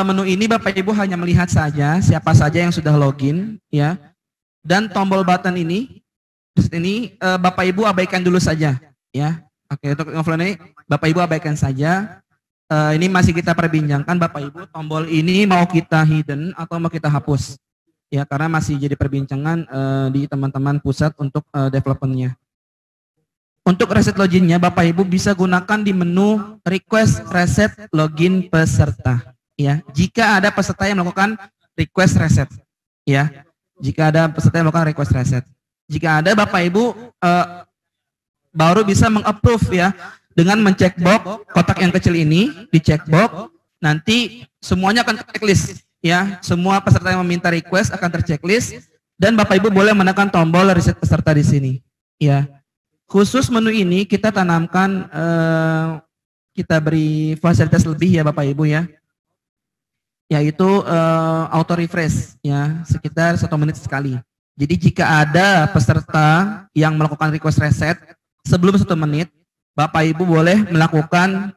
menu ini Bapak Ibu hanya melihat saja siapa saja yang sudah login, ya. Dan tombol button ini Bapak Ibu abaikan dulu saja, ya. Oke, untuk offline ini Bapak Ibu abaikan saja. ini masih kita perbincangkan Bapak Ibu, tombol ini mau kita hidden atau mau kita hapus. Ya, karena masih jadi perbincangan di teman-teman pusat untuk developmentnya. Untuk reset loginnya Bapak Ibu bisa gunakan di menu request reset login peserta. Ya, jika ada peserta yang melakukan request reset. Ya, jika ada peserta yang melakukan request reset. Jika ada Bapak Ibu baru bisa mengapprove ya. Dengan mencek box kotak yang kecil ini, di check box, nanti semuanya akan terchecklist ya. Semua peserta yang meminta request akan terchecklist dan Bapak Ibu boleh menekan tombol reset peserta di sini ya. Khusus menu ini kita tanamkan kita beri fasilitas lebih ya Bapak Ibu ya. Yaitu auto refresh ya, sekitar 1 menit sekali. Jadi jika ada peserta yang melakukan request reset sebelum 1 menit, Bapak Ibu boleh melakukan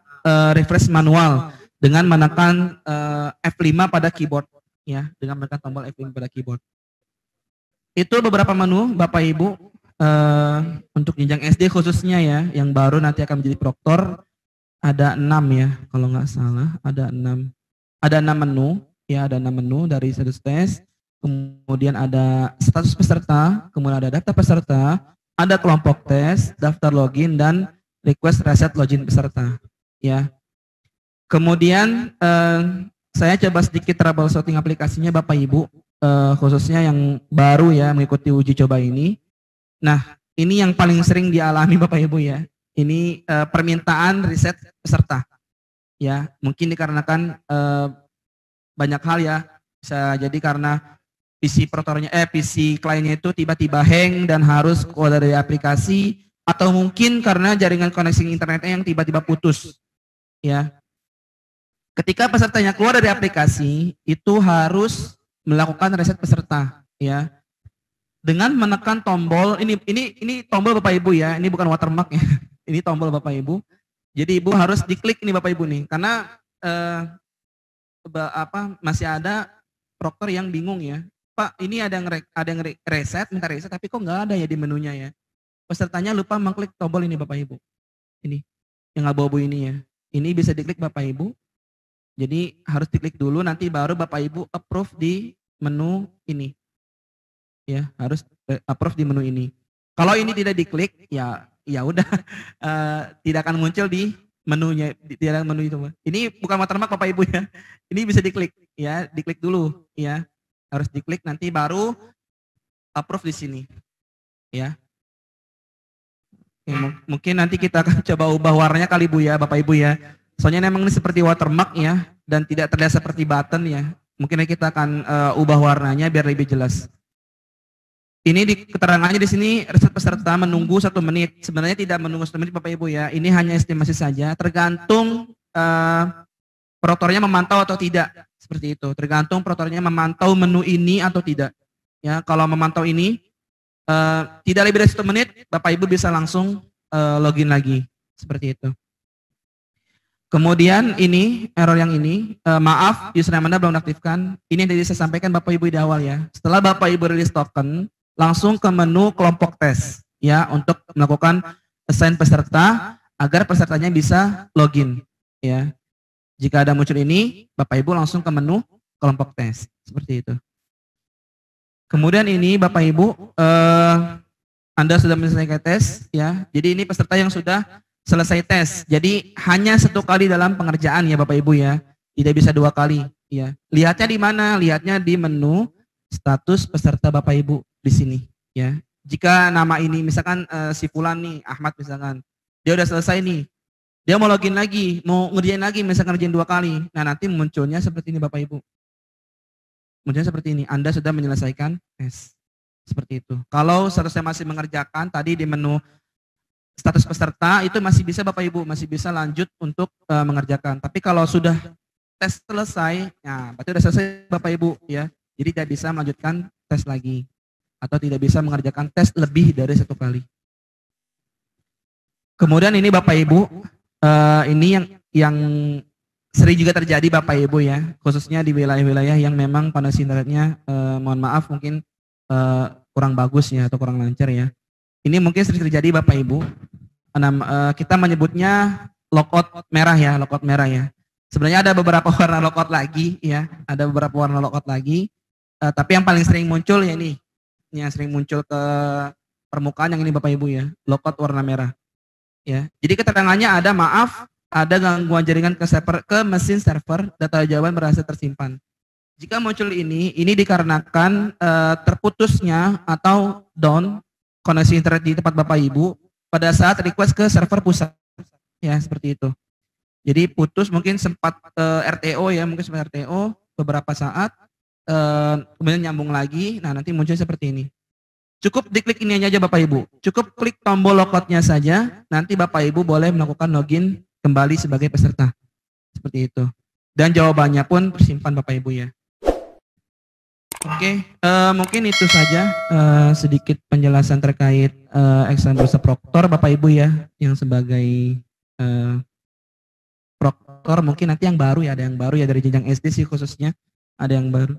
refresh manual dengan menekan F5 pada keyboard ya, dengan menekan tombol F5 pada keyboard. Itu beberapa menu Bapak Ibu untuk jenjang SD khususnya ya, yang baru nanti akan menjadi proktor ada 6 ya, kalau nggak salah ada 6 menu ya, ada 6 menu dari status tes, kemudian ada status peserta, kemudian ada daftar peserta, ada kelompok tes, daftar login dan request reset login peserta ya. Kemudian saya coba sedikit troubleshooting aplikasinya Bapak Ibu, khususnya yang baru ya mengikuti uji coba ini. Nah, ini yang paling sering dialami Bapak Ibu ya. Ini permintaan reset peserta ya. Mungkin dikarenakan banyak hal ya. Bisa jadi karena PC kliennya itu tiba-tiba hang dan harus keluar dari aplikasi, atau mungkin karena jaringan koneksi internetnya yang tiba-tiba putus ya. Ketika pesertanya keluar dari aplikasi itu harus melakukan reset peserta ya, dengan menekan tombol ini tombol Bapak Ibu ya, ini bukan watermark ya. Ini tombol Bapak Ibu, jadi Ibu harus diklik ini Bapak Ibu nih, karena masih ada proktor yang bingung ya, Pak ini ada yang reset, minta reset tapi kok nggak ada ya di menunya ya. Pesertanya lupa mengklik tombol ini Bapak Ibu. Ini yang abu-abu ini ya. Ini bisa diklik Bapak Ibu. Jadi harus diklik dulu, nanti baru Bapak Ibu approve di menu ini. Ya, harus approve di menu ini. Kalau ini tidak diklik, ya udah tidak akan muncul di menunya, tidak ada menu itu. Ini bukan watermark Bapak Ibu ya. Ini bisa diklik ya, diklik dulu ya. Harus diklik nanti baru approve di sini. Ya. Mungkin nanti kita akan coba ubah warnanya kali Bu ya, Bapak Ibu ya. Soalnya memang ini seperti watermark ya, dan tidak terlihat seperti button ya. Mungkin kita akan ubah warnanya biar lebih jelas. Ini di keterangannya di sini reset peserta menunggu 1 menit. Sebenarnya tidak menunggu 1 menit Bapak Ibu ya. Ini hanya estimasi saja, tergantung proktornya memantau atau tidak. Seperti itu. Tergantung proktornya memantau menu ini atau tidak. Ya, kalau memantau ini tidak lebih dari 1 menit, Bapak Ibu bisa langsung login lagi, seperti itu. Kemudian ini error yang ini, maaf username Anda belum diaktifkan. Ini yang tadi saya sampaikan Bapak Ibu di awal ya. Setelah Bapak Ibu release token, langsung ke menu kelompok tes ya, untuk melakukan assign peserta agar pesertanya bisa login ya. Jika ada muncul ini, Bapak Ibu langsung ke menu kelompok tes, seperti itu. Kemudian ini Bapak Ibu, Anda sudah menyelesaikan tes ya. Jadi ini peserta yang sudah selesai tes. Jadi hanya 1 kali dalam pengerjaan ya Bapak Ibu ya. Tidak bisa 2 kali ya. Lihatnya di mana? Lihatnya di menu status peserta Bapak Ibu di sini ya. Jika nama ini misalkan si Fulan nih, Ahmad misalkan. Dia udah selesai nih. Dia mau login lagi, mau ngerjain lagi, misalkan ngerjain 2 kali. Nah, nanti munculnya seperti ini Bapak Ibu. Munculnya seperti ini, Anda sudah menyelesaikan tes. Seperti itu. Kalau seharusnya masih mengerjakan, tadi di menu status peserta, itu masih bisa Bapak Ibu, masih bisa lanjut untuk mengerjakan. Tapi kalau sudah tes selesai, nah berarti sudah selesai Bapak Ibu ya. Jadi tidak bisa melanjutkan tes lagi. Atau tidak bisa mengerjakan tes lebih dari 1 kali. Kemudian ini Bapak Ibu, ini yang sering juga terjadi Bapak Ibu ya, khususnya di wilayah-wilayah yang memang koneksi internetnya mohon maaf mungkin kurang bagus ya atau kurang lancar ya. Ini mungkin sering terjadi Bapak Ibu. Kita menyebutnya logout merah ya, logout merah ya. Sebenarnya ada beberapa warna logout lagi ya, ada beberapa warna logout lagi. Tapi yang paling sering muncul ya ini yang sering muncul ke permukaan yang ini Bapak Ibu ya, logout warna merah. Ya. Jadi keterangannya ada maaf, ada gangguan jaringan ke mesin server, data jawaban berhasil tersimpan. Jika muncul ini dikarenakan terputusnya atau down koneksi internet di tempat Bapak Ibu pada saat request ke server pusat. Ya, seperti itu. Jadi putus mungkin sempat RTO ya, mungkin sempat RTO beberapa saat, kemudian nyambung lagi, nah nanti muncul seperti ini. Cukup diklik ini aja Bapak Ibu, cukup klik tombol logoutnya saja, nanti Bapak Ibu boleh melakukan login kembali sebagai peserta. Seperti itu. Dan jawabannya pun tersimpan Bapak Ibu ya. Oke, mungkin itu saja sedikit penjelasan terkait eksamen berusaha proktor Bapak Ibu ya, yang sebagai proktor mungkin nanti yang baru ya, ada yang baru ya dari jenjang SD sih khususnya, ada yang baru.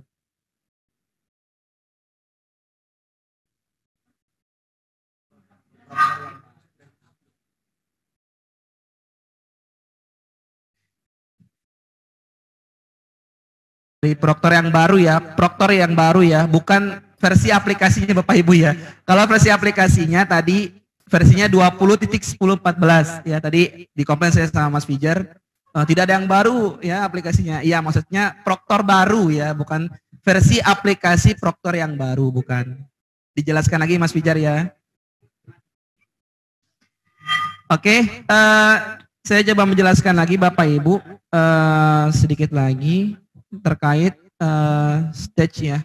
Dari proktor yang baru ya, bukan versi aplikasinya Bapak Ibu ya. Kalau versi aplikasinya tadi versinya 20.10.14 ya, tadi di komplain saya sama Mas Fijar, tidak ada yang baru ya aplikasinya. Iya, maksudnya proktor baru ya, bukan versi aplikasi proktor yang baru, bukan. Dijelaskan lagi Mas Fijar ya. Oke, saya coba menjelaskan lagi Bapak Ibu sedikit lagi terkait stage ya.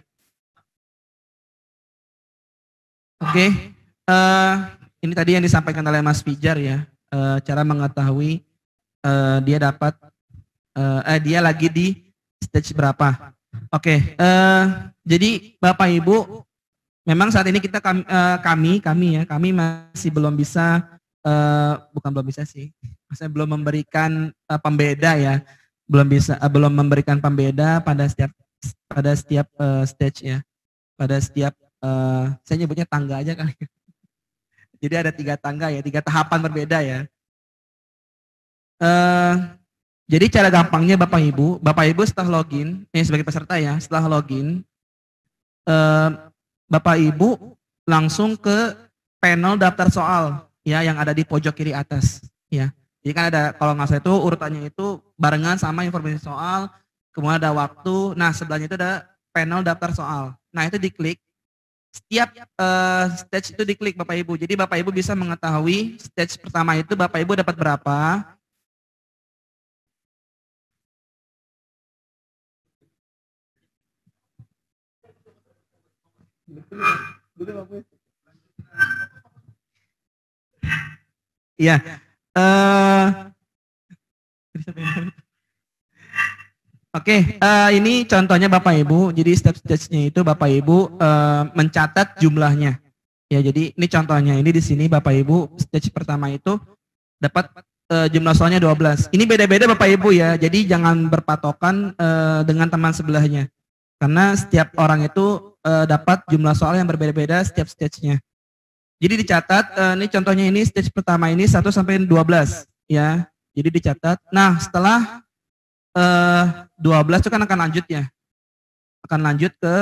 Oke, ini tadi yang disampaikan oleh Mas Fijar ya, cara mengetahui dia dapat dia lagi di stage berapa. Oke, jadi Bapak Ibu, memang saat ini kita kami masih belum bisa, bukan belum bisa sih, maksudnya belum memberikan pembeda ya, belum memberikan pembeda pada setiap stage ya, pada setiap saya nyebutnya tangga aja kali. Jadi ada 3 tangga ya, 3 tahapan berbeda ya. Jadi cara gampangnya Bapak Ibu setelah login, sebagai peserta ya, setelah login, Bapak Ibu langsung ke panel daftar soal ya yang ada di pojok kiri atas ya. Jadi kan ada, kalau nggak salah itu urutannya itu barengan sama informasi soal, kemudian ada waktu, nah sebelahnya itu ada panel daftar soal. Nah itu diklik, setiap stage itu diklik Bapak Ibu. Jadi Bapak Ibu bisa mengetahui stage pertama itu Bapak Ibu dapat berapa. Iya. Oke, ini contohnya Bapak Ibu. Jadi step stage-nya itu Bapak Ibu mencatat jumlahnya. Ya, jadi ini contohnya. Ini di sini Bapak Ibu stage pertama itu dapat jumlah soalnya 12. Ini beda-beda Bapak Ibu ya. Jadi jangan berpatokan dengan teman sebelahnya. Karena setiap orang itu dapat jumlah soal yang berbeda-beda setiap stage-nya. Jadi dicatat, ini contohnya ini stage pertama ini 1 sampai 12 ya. Jadi dicatat. Nah, setelah 12 itu kan akan lanjut ya. Akan lanjut ke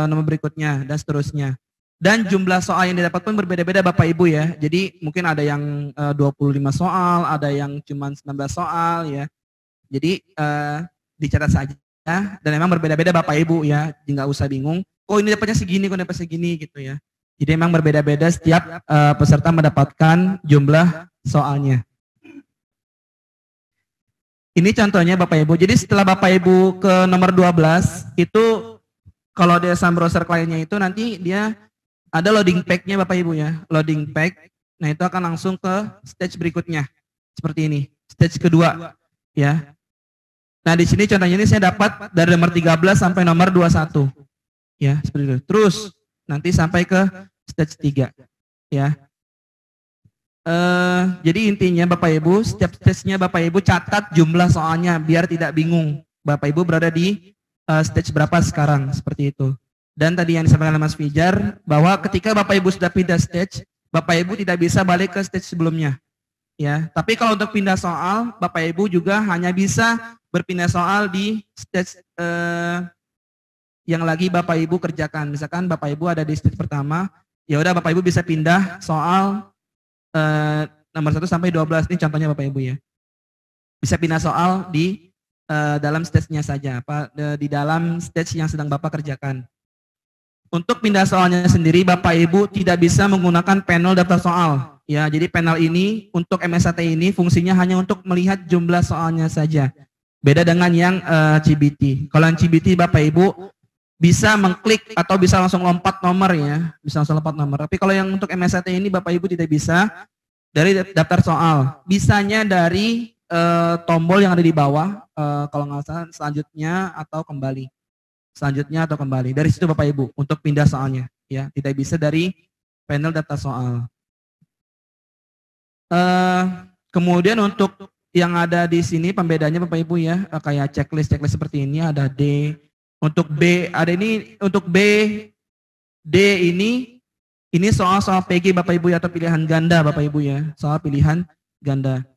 nomor berikutnya dan seterusnya. Dan jumlah soal yang didapat pun berbeda-beda Bapak Ibu ya. Jadi mungkin ada yang 25 soal, ada yang cuma 19 soal ya. Jadi dicatat saja dan memang berbeda-beda Bapak Ibu ya. Jadi nggak usah bingung. Oh ini dapatnya segini, kok dapat segini gitu ya. Jadi memang berbeda-beda setiap peserta mendapatkan jumlah soalnya. Ini contohnya Bapak Ibu. Jadi setelah Bapak Ibu ke nomor 12, itu kalau di Sam browser kliennya itu nanti dia ada loading pack-nya Bapak Ibu ya. Loading pack. Nah itu akan langsung ke stage berikutnya. Seperti ini. Stage kedua ya. Nah di sini contohnya ini saya dapat dari nomor 13 sampai nomor 21. Ya seperti itu. Terus nanti sampai ke stage 3 ya. Jadi intinya Bapak Ibu, setiap stage-nya Bapak Ibu catat jumlah soalnya biar tidak bingung. Bapak Ibu berada di stage berapa sekarang, seperti itu. Dan tadi yang disampaikan oleh Mas Fijar, bahwa ketika Bapak Ibu sudah pindah stage, Bapak Ibu tidak bisa balik ke stage sebelumnya. ya. Tapi kalau untuk pindah soal, Bapak Ibu juga hanya bisa berpindah soal di stage yang lagi Bapak Ibu kerjakan. Misalkan Bapak Ibu ada di stage pertama, ya udah Bapak Ibu bisa pindah soal nomor 1 sampai 12. Ini contohnya Bapak Ibu ya. Bisa pindah soal di dalam stage-nya saja, di dalam stage yang sedang Bapak kerjakan. Untuk pindah soalnya sendiri, Bapak Ibu tidak bisa menggunakan panel daftar soal. Ya, jadi panel ini untuk MSAT ini fungsinya hanya untuk melihat jumlah soalnya saja. Beda dengan yang CBT. Kalau yang CBT Bapak Ibu bisa mengklik atau bisa langsung lompat nomor ya, bisa langsung lompat nomor. Tapi kalau yang untuk MSAT ini Bapak Ibu tidak bisa dari daftar soal. Bisanya dari tombol yang ada di bawah, kalau nggak salah selanjutnya atau kembali. Selanjutnya atau kembali. Dari situ Bapak Ibu untuk pindah soalnya, ya tidak bisa dari panel daftar soal. Kemudian untuk yang ada di sini pembedanya Bapak Ibu ya, kayak checklist seperti ini ada D. Untuk B ada ini, untuk B, D ini soal PG Bapak Ibu ya, atau pilihan ganda Bapak Ibu ya, soal pilihan ganda.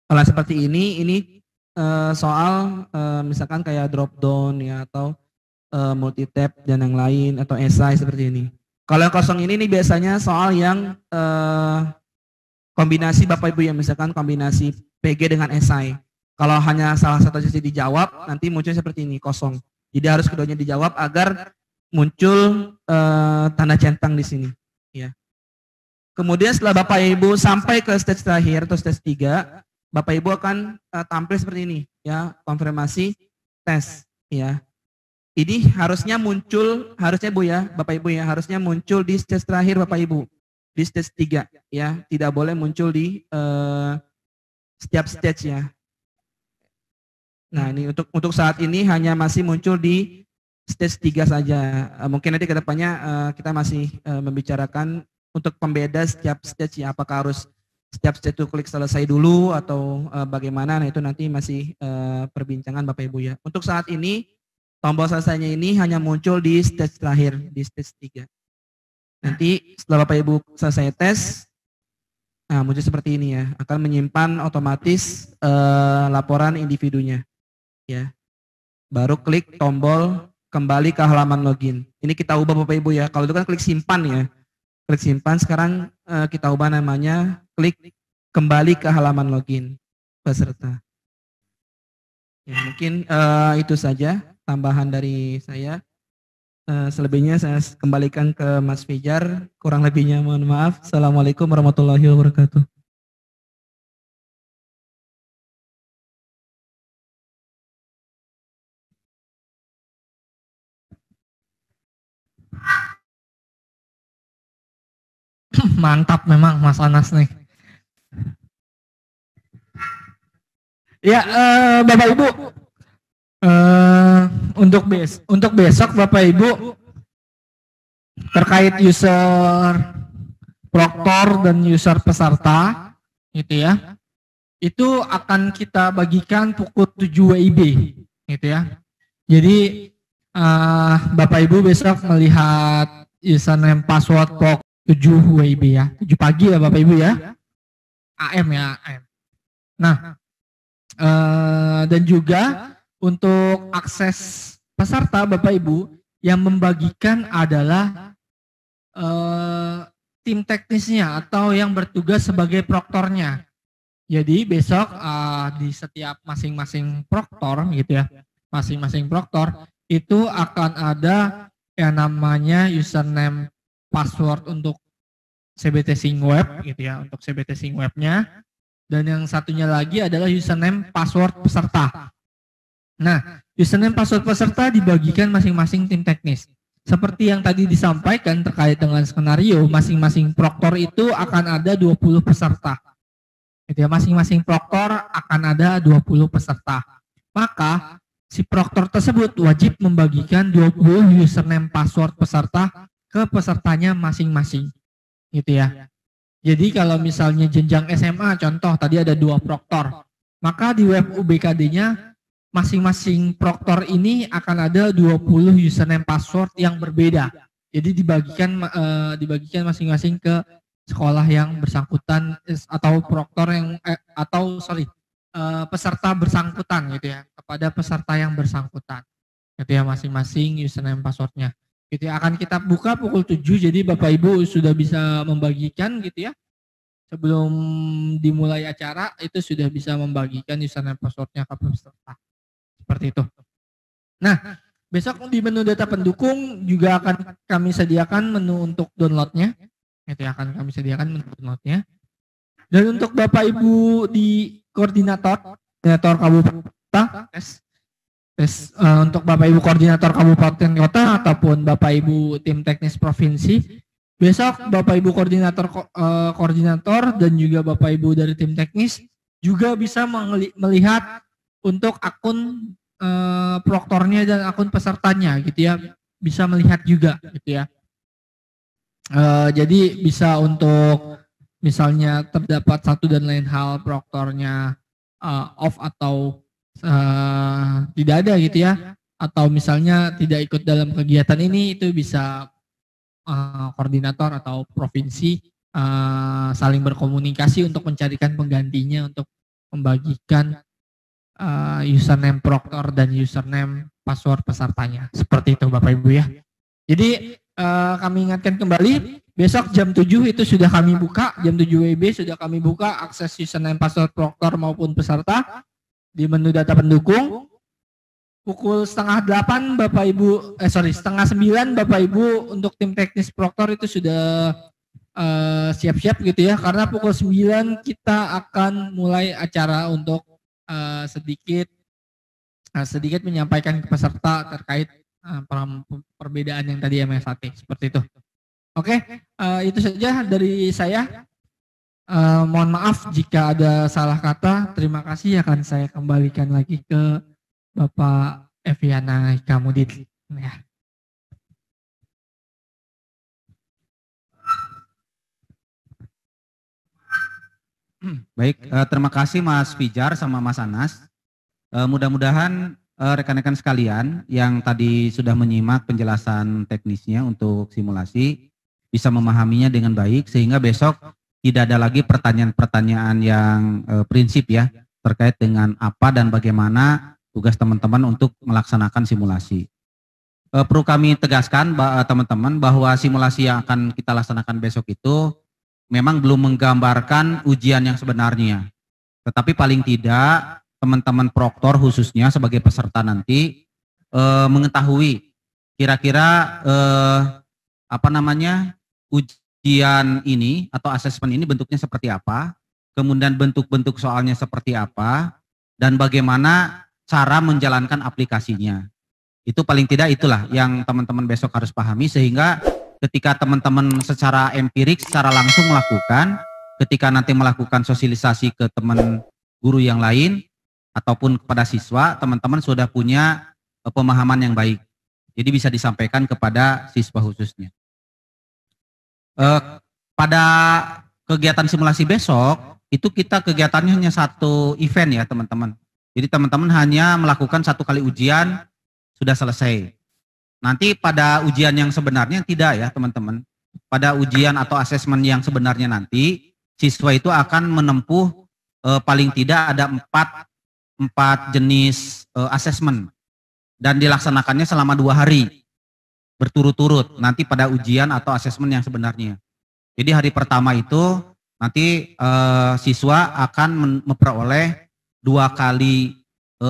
Kalau seperti ini soal misalkan kayak drop down ya, atau multi tab dan yang lain, atau esai seperti ini. Kalau yang kosong ini biasanya soal yang kombinasi Bapak Ibu ya, misalkan kombinasi PG dengan esai. Kalau hanya salah satu sisi dijawab, nanti munculnya seperti ini, kosong. Jadi harus keduanya dijawab agar muncul tanda centang di sini. Ya. Kemudian setelah Bapak Ibu sampai ke stage terakhir atau stage 3, Bapak Ibu akan tampil seperti ini, ya, konfirmasi tes, ya. Ini harusnya muncul, harusnya Bu ya, Bapak Ibu ya, harusnya muncul di stage terakhir Bapak Ibu, di stage 3 ya, tidak boleh muncul di setiap stage ya. Nah ini untuk saat ini hanya masih muncul di stage 3 saja. Mungkin nanti kedepannya kita masih membicarakan untuk pembeda setiap stage ya, apakah harus setiap stage itu klik selesai dulu atau bagaimana, nah itu nanti masih perbincangan Bapak Ibu ya. Untuk saat ini tombol selesainya ini hanya muncul di stage terakhir, di stage 3. Nanti setelah Bapak Ibu selesai tes, nah muncul seperti ini ya, akan menyimpan otomatis laporan individunya. Ya, baru klik tombol kembali ke halaman login. Ini kita ubah Bapak Ibu ya, kalau itu kan klik simpan ya. Klik simpan, sekarang kita ubah namanya klik kembali ke halaman login peserta. Ya, mungkin itu saja tambahan dari saya. Selebihnya saya kembalikan ke Mas Fijar, kurang lebihnya mohon maaf. Assalamualaikum warahmatullahi wabarakatuh. Mantap memang Mas Anas nih. Ya, Bapak Ibu, untuk besok Bapak Ibu terkait user proktor dan user peserta, gitu ya, itu akan kita bagikan pukul 7 WIB, gitu ya. Jadi Bapak Ibu besok melihat username password POK 7 WIB ya, 7 pagi ya Bapak Ibu ya, AM ya, AM. Nah, dan juga untuk akses peserta Bapak Ibu yang membagikan adalah tim teknisnya atau yang bertugas sebagai proktornya. Jadi besok di setiap masing-masing proktor gitu ya, masing-masing proktor itu akan ada yang namanya username password untuk CBT Sing Web gitu ya, untuk CBT Sing Webnya, dan yang satunya lagi adalah username password peserta. Nah, username password peserta dibagikan masing-masing tim teknis. Seperti yang tadi disampaikan terkait dengan skenario, masing-masing proktor itu akan ada 20 peserta. Gitu ya, masing-masing proktor akan ada 20 peserta. Maka si proktor tersebut wajib membagikan 20 username password peserta ke pesertanya masing-masing. Gitu ya. Jadi kalau misalnya jenjang SMA, contoh tadi ada 2 proktor, maka di web UBKD-nya masing-masing proktor ini akan ada 20 username password yang berbeda. Jadi dibagikan masing-masing ke sekolah yang bersangkutan atau proktor yang peserta bersangkutan gitu ya, kepada peserta yang bersangkutan gitu ya, masing-masing username passwordnya gitu ya. Akan kita buka pukul 7, jadi Bapak Ibu sudah bisa membagikan gitu ya, sebelum dimulai acara itu sudah bisa membagikan username passwordnya ke peserta seperti itu. Nah, besok di menu data pendukung juga akan kami sediakan menu untuk downloadnya. Itu akan kami sediakan menu downloadnya. Dan untuk Bapak Ibu di koordinator kabupaten, untuk Bapak Ibu koordinator kabupaten kota ataupun Bapak Ibu tim teknis provinsi, besok Bapak Ibu koordinator dan juga Bapak Ibu dari tim teknis juga bisa melihat untuk akun proktornya dan akun pesertanya gitu ya, bisa melihat juga gitu ya. Jadi bisa untuk misalnya terdapat satu dan lain hal proktornya off atau tidak ada gitu ya, atau misalnya tidak ikut dalam kegiatan ini, itu bisa koordinator atau provinsi saling berkomunikasi untuk mencarikan penggantinya untuk membagikan username proktor dan username password pesertanya. Seperti itu Bapak Ibu ya. Jadi kami ingatkan kembali, besok jam 7 itu sudah kami buka, jam 7 WIB sudah kami buka akses username password proktor maupun peserta di menu data pendukung. Pukul setengah 8 Bapak Ibu, setengah 9 Bapak Ibu untuk tim teknis proktor itu sudah siap-siap gitu ya, karena pukul 9 kita akan mulai acara untuk sedikit menyampaikan ke peserta terkait perbedaan yang tadi MFAT, seperti itu. Oke, itu saja dari saya. Mohon maaf jika ada salah kata. Terima kasih, akan saya kembalikan lagi ke Bapak Eviana Kamudin. Ya. Baik, terima kasih Mas Fijar sama Mas Anas. Mudah-mudahan rekan-rekan sekalian yang tadi sudah menyimak penjelasan teknisnya untuk simulasi bisa memahaminya dengan baik, sehingga besok tidak ada lagi pertanyaan-pertanyaan yang prinsip ya terkait dengan apa dan bagaimana tugas teman-teman untuk melaksanakan simulasi. Perlu kami tegaskan teman-teman bahwa simulasi yang akan kita laksanakan besok itu memang belum menggambarkan ujian yang sebenarnya, tetapi paling tidak teman-teman proktor khususnya sebagai peserta nanti mengetahui kira-kira ujian ini atau asesmen ini bentuknya seperti apa, kemudian bentuk-bentuk soalnya seperti apa, dan bagaimana cara menjalankan aplikasinya. Itu paling tidak itulah yang teman-teman besok harus pahami, sehingga ketika teman-teman secara empirik, secara langsung melakukan, ketika nanti melakukan sosialisasi ke teman guru yang lain, ataupun kepada siswa, teman-teman sudah punya pemahaman yang baik. Jadi bisa disampaikan kepada siswa khususnya. Pada kegiatan simulasi besok, itu kita kegiatannya hanya satu event ya teman-teman. Jadi teman-teman hanya melakukan satu kali ujian, sudah selesai. Nanti pada ujian yang sebenarnya tidak ya teman-teman. Pada ujian atau asesmen yang sebenarnya nanti, siswa itu akan menempuh paling tidak ada 4 jenis asesmen dan dilaksanakannya selama 2 hari berturut-turut nanti pada ujian atau asesmen yang sebenarnya. Jadi hari pertama itu nanti siswa akan memperoleh 2 kali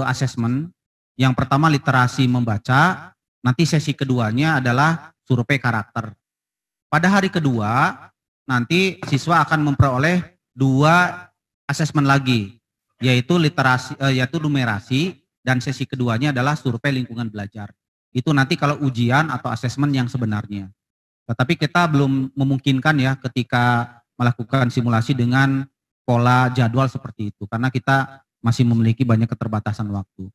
asesmen. Yang pertama literasi membaca, nanti sesi keduanya adalah survei karakter. Pada hari kedua nanti siswa akan memperoleh 2 asesmen lagi, yaitu numerasi, dan sesi keduanya adalah survei lingkungan belajar. Itu nanti kalau ujian atau asesmen yang sebenarnya. Tetapi kita belum memungkinkan ya ketika melakukan simulasi dengan pola jadwal seperti itu, karena kita masih memiliki banyak keterbatasan waktu.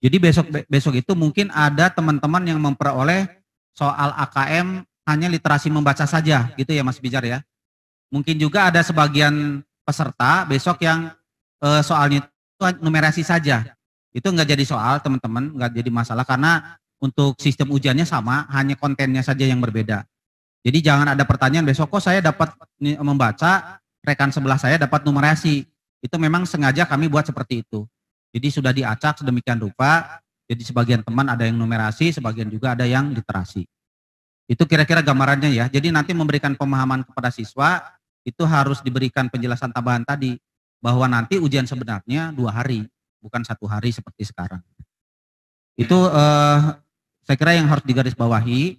Jadi besok itu mungkin ada teman-teman yang memperoleh soal AKM hanya literasi membaca saja gitu ya Mas Bijar ya. Mungkin juga ada sebagian peserta besok yang soalnya itu numerasi saja. Itu nggak jadi soal teman-teman, nggak jadi masalah karena untuk sistem ujiannya sama, hanya kontennya saja yang berbeda. Jadi jangan ada pertanyaan besok kok saya dapat membaca, rekan sebelah saya dapat numerasi. Itu memang sengaja kami buat seperti itu. Jadi sudah diacak sedemikian rupa, jadi sebagian teman ada yang numerasi, sebagian juga ada yang literasi. Itu kira-kira gambarannya ya. Jadi nanti memberikan pemahaman kepada siswa, itu harus diberikan penjelasan tambahan tadi, bahwa nanti ujian sebenarnya 2 hari, bukan 1 hari seperti sekarang. Itu saya kira yang harus digarisbawahi.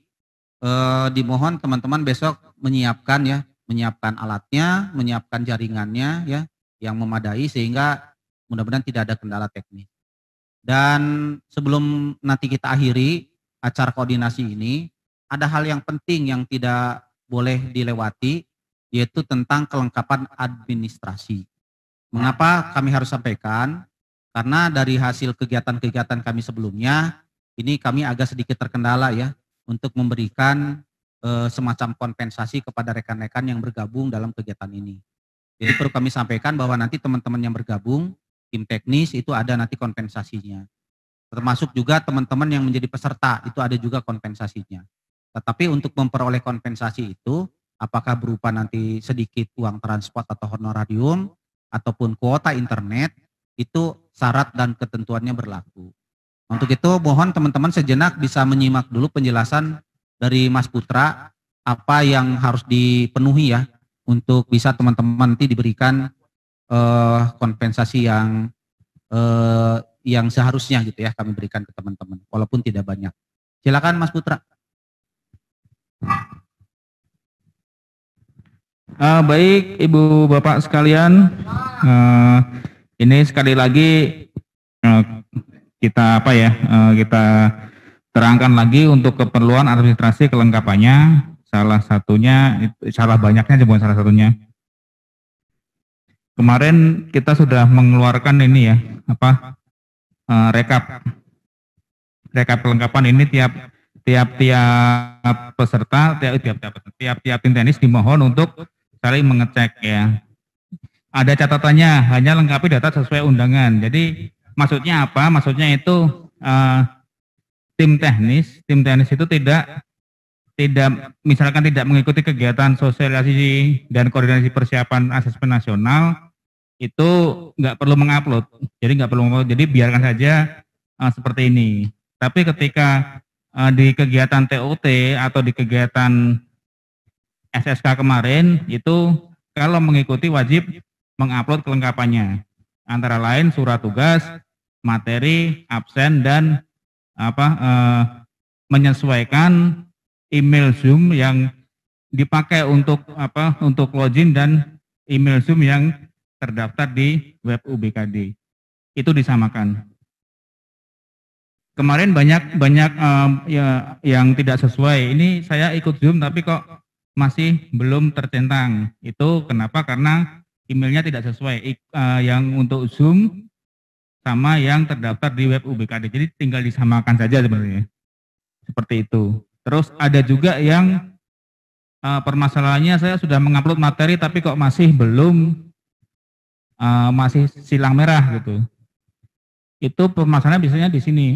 Dimohon teman-teman besok menyiapkan alatnya, menyiapkan jaringannya ya yang memadai sehingga mudah-mudahan tidak ada kendala teknis. Dan sebelum nanti kita akhiri acara koordinasi ini, ada hal yang penting yang tidak boleh dilewati, yaitu tentang kelengkapan administrasi. Mengapa kami harus sampaikan? Karena dari hasil kegiatan-kegiatan kami sebelumnya, ini kami agak sedikit terkendala ya, untuk memberikan semacam kompensasi kepada rekan-rekan yang bergabung dalam kegiatan ini. Jadi perlu kami sampaikan bahwa nanti teman-teman yang bergabung, tim teknis itu ada nanti kompensasinya. Termasuk juga teman-teman yang menjadi peserta, itu ada juga kompensasinya. Tetapi untuk memperoleh kompensasi itu, apakah berupa nanti sedikit uang transport atau honorarium, ataupun kuota internet, itu syarat dan ketentuannya berlaku. Untuk itu mohon teman-teman sejenak bisa menyimak dulu penjelasan dari Mas Putra apa yang harus dipenuhi ya untuk bisa teman-teman nanti diberikan kompensasi yang seharusnya gitu ya kami berikan ke teman-teman walaupun tidak banyak. Silakan Mas Putra. Baik Ibu Bapak sekalian, ini sekali lagi kita kita terangkan lagi untuk keperluan administrasi kelengkapannya. Salah banyaknya bukan salah satunya. Kemarin kita sudah mengeluarkan ini ya rekap kelengkapan ini tiap peserta tiap tim tenis dimohon untuk saling mengecek ya. Ada catatannya, hanya lengkapi data sesuai undangan. Jadi maksudnya apa? Maksudnya itu tim teknis itu tidak misalkan tidak mengikuti kegiatan sosialisasi dan koordinasi persiapan asesmen nasional, itu nggak perlu mengupload. Jadi biarkan saja seperti ini. Tapi ketika di kegiatan TOT atau di kegiatan SSK kemarin, itu kalau mengikuti wajib mengupload kelengkapannya. Antara lain surat tugas, materi, absen, dan menyesuaikan email Zoom yang dipakai untuk login dan email Zoom yang terdaftar di web UBKD. Itu disamakan. Kemarin banyak yang tidak sesuai. Ini saya ikut Zoom tapi kok masih belum tercentang. Itu kenapa? Karena emailnya tidak sesuai. Yang untuk Zoom sama yang terdaftar di web UBKD. Jadi tinggal disamakan saja sebenarnya. Seperti itu. Terus ada juga yang permasalahannya saya sudah mengupload materi tapi kok masih belum, masih silang merah gitu. Itu permasalahannya biasanya di sini.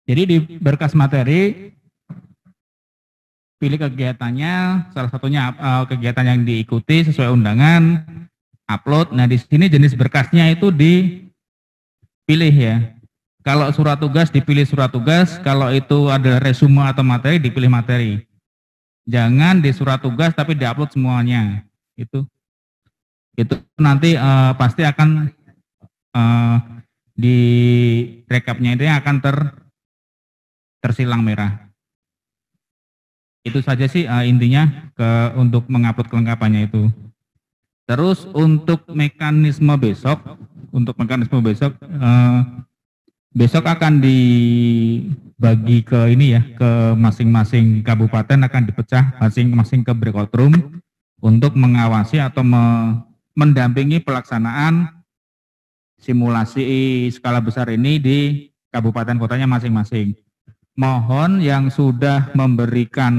Jadi di berkas materi, pilih kegiatannya, salah satunya kegiatan yang diikuti sesuai undangan, upload. Nah di sini jenis berkasnya itu dipilih ya. Kalau surat tugas dipilih surat tugas, kalau itu ada resume atau materi dipilih materi. Jangan di surat tugas tapi diupload semuanya. Itu nanti pasti akan di rekapnya itu yang akan tersilang merah. Itu saja sih intinya untuk mengupload kelengkapannya itu. Terus untuk mekanisme besok, besok akan dibagi ke ini ya, ke masing-masing kabupaten akan dipecah masing-masing ke breakout room untuk mengawasi atau mendampingi pelaksanaan simulasi skala besar ini di kabupaten kotanya masing-masing. Mohon yang sudah mendaftarkan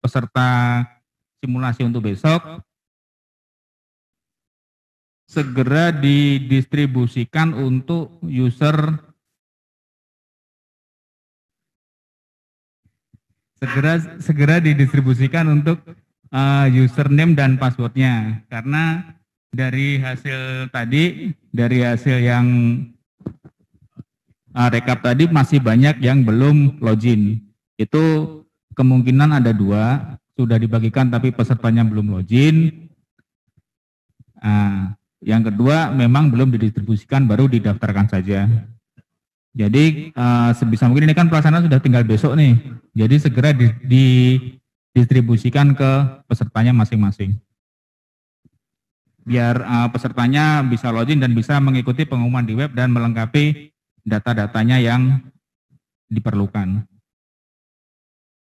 peserta simulasi untuk besok segera didistribusikan untuk user segera didistribusikan untuk username dan passwordnya, karena dari hasil yang rekap tadi masih banyak yang belum login. Itu kemungkinan ada 2, sudah dibagikan tapi pesertanya belum login. Yang kedua memang belum didistribusikan, baru didaftarkan saja. Jadi sebisa mungkin ini kan pelaksanaan sudah tinggal besok nih. Jadi segera didistribusikan ke pesertanya masing-masing. Biar pesertanya bisa login dan bisa mengikuti pengumuman di web dan melengkapi data-datanya yang diperlukan.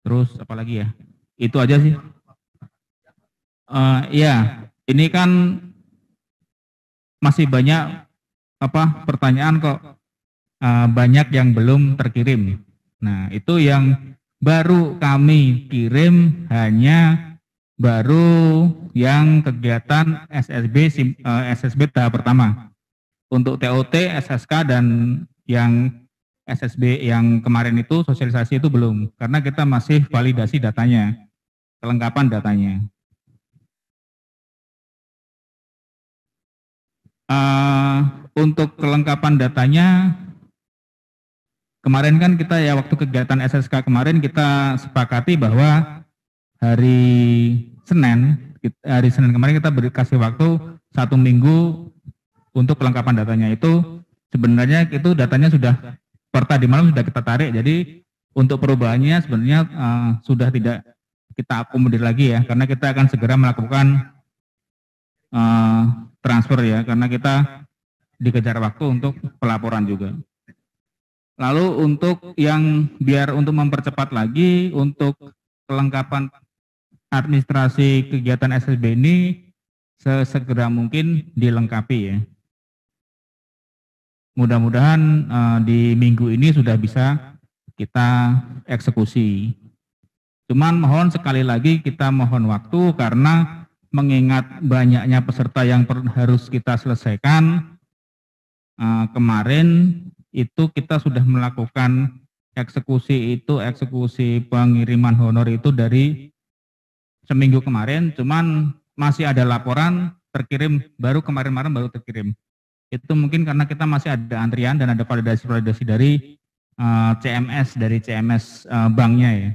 Terus apa lagi ya? Itu aja sih. Ya, ini kan masih banyak pertanyaan kok, banyak yang belum terkirim. Nah, itu yang baru kami kirim hanya baru yang kegiatan SSB tahap pertama. Untuk TOT, SSK dan yang SSB yang kemarin itu sosialisasi itu belum, karena kita masih validasi datanya, kelengkapan datanya. Untuk kelengkapan datanya, kemarin kan kita ya waktu kegiatan SSK kemarin kita sepakati bahwa hari Senin kemarin kita kasih waktu 1 minggu untuk kelengkapan datanya. Itu sebenarnya itu datanya sudah per tadi malam sudah kita tarik, jadi untuk perubahannya sebenarnya sudah tidak kita akomodir lagi ya, karena kita akan segera melakukan transfer ya, karena kita dikejar waktu untuk pelaporan juga. Lalu untuk untuk mempercepat lagi untuk kelengkapan administrasi kegiatan SSB ini sesegera mungkin dilengkapi ya. Mudah-mudahan di minggu ini sudah bisa kita eksekusi. Cuman mohon sekali lagi kita mohon waktu, karena mengingat banyaknya peserta yang harus kita selesaikan. Kemarin itu kita sudah melakukan eksekusi pengiriman honor itu dari seminggu kemarin, cuman masih ada laporan terkirim baru kemarin malam baru terkirim. Itu mungkin karena kita masih ada antrian dan ada validasi dari CMS banknya ya.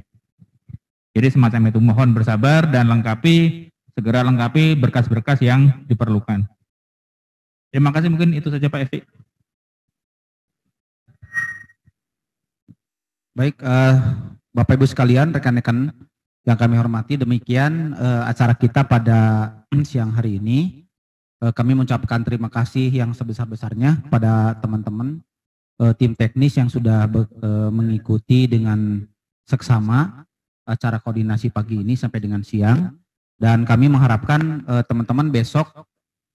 Jadi semacam itu, mohon bersabar dan segera lengkapi berkas-berkas yang diperlukan. Terima kasih, mungkin itu saja Pak Evi. Baik, Bapak Ibu sekalian, rekan-rekan yang kami hormati, demikian acara kita pada siang hari ini. Kami mengucapkan terima kasih yang sebesar-besarnya pada teman-teman tim teknis yang sudah mengikuti dengan seksama acara koordinasi pagi ini sampai dengan siang. Dan kami mengharapkan teman-teman besok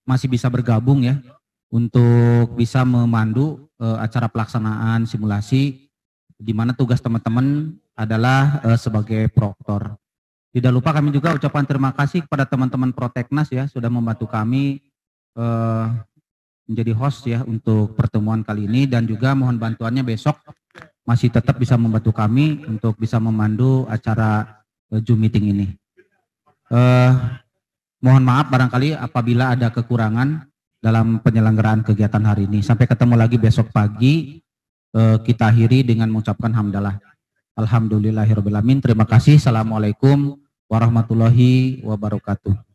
masih bisa bergabung ya untuk bisa memandu acara pelaksanaan simulasi, di mana tugas teman-teman adalah sebagai proktor. Tidak lupa kami juga ucapan terima kasih kepada teman-teman Proteknas ya, sudah membantu kami menjadi host ya untuk pertemuan kali ini, dan juga mohon bantuannya besok masih tetap bisa membantu kami untuk bisa memandu acara Zoom meeting ini. Mohon maaf barangkali apabila ada kekurangan dalam penyelenggaraan kegiatan hari ini. Sampai ketemu lagi besok pagi. Kita akhiri dengan mengucapkan hamdalah. Alhamdulillahirabbil alamin. Terima kasih. Assalamualaikum warahmatullahi wabarakatuh.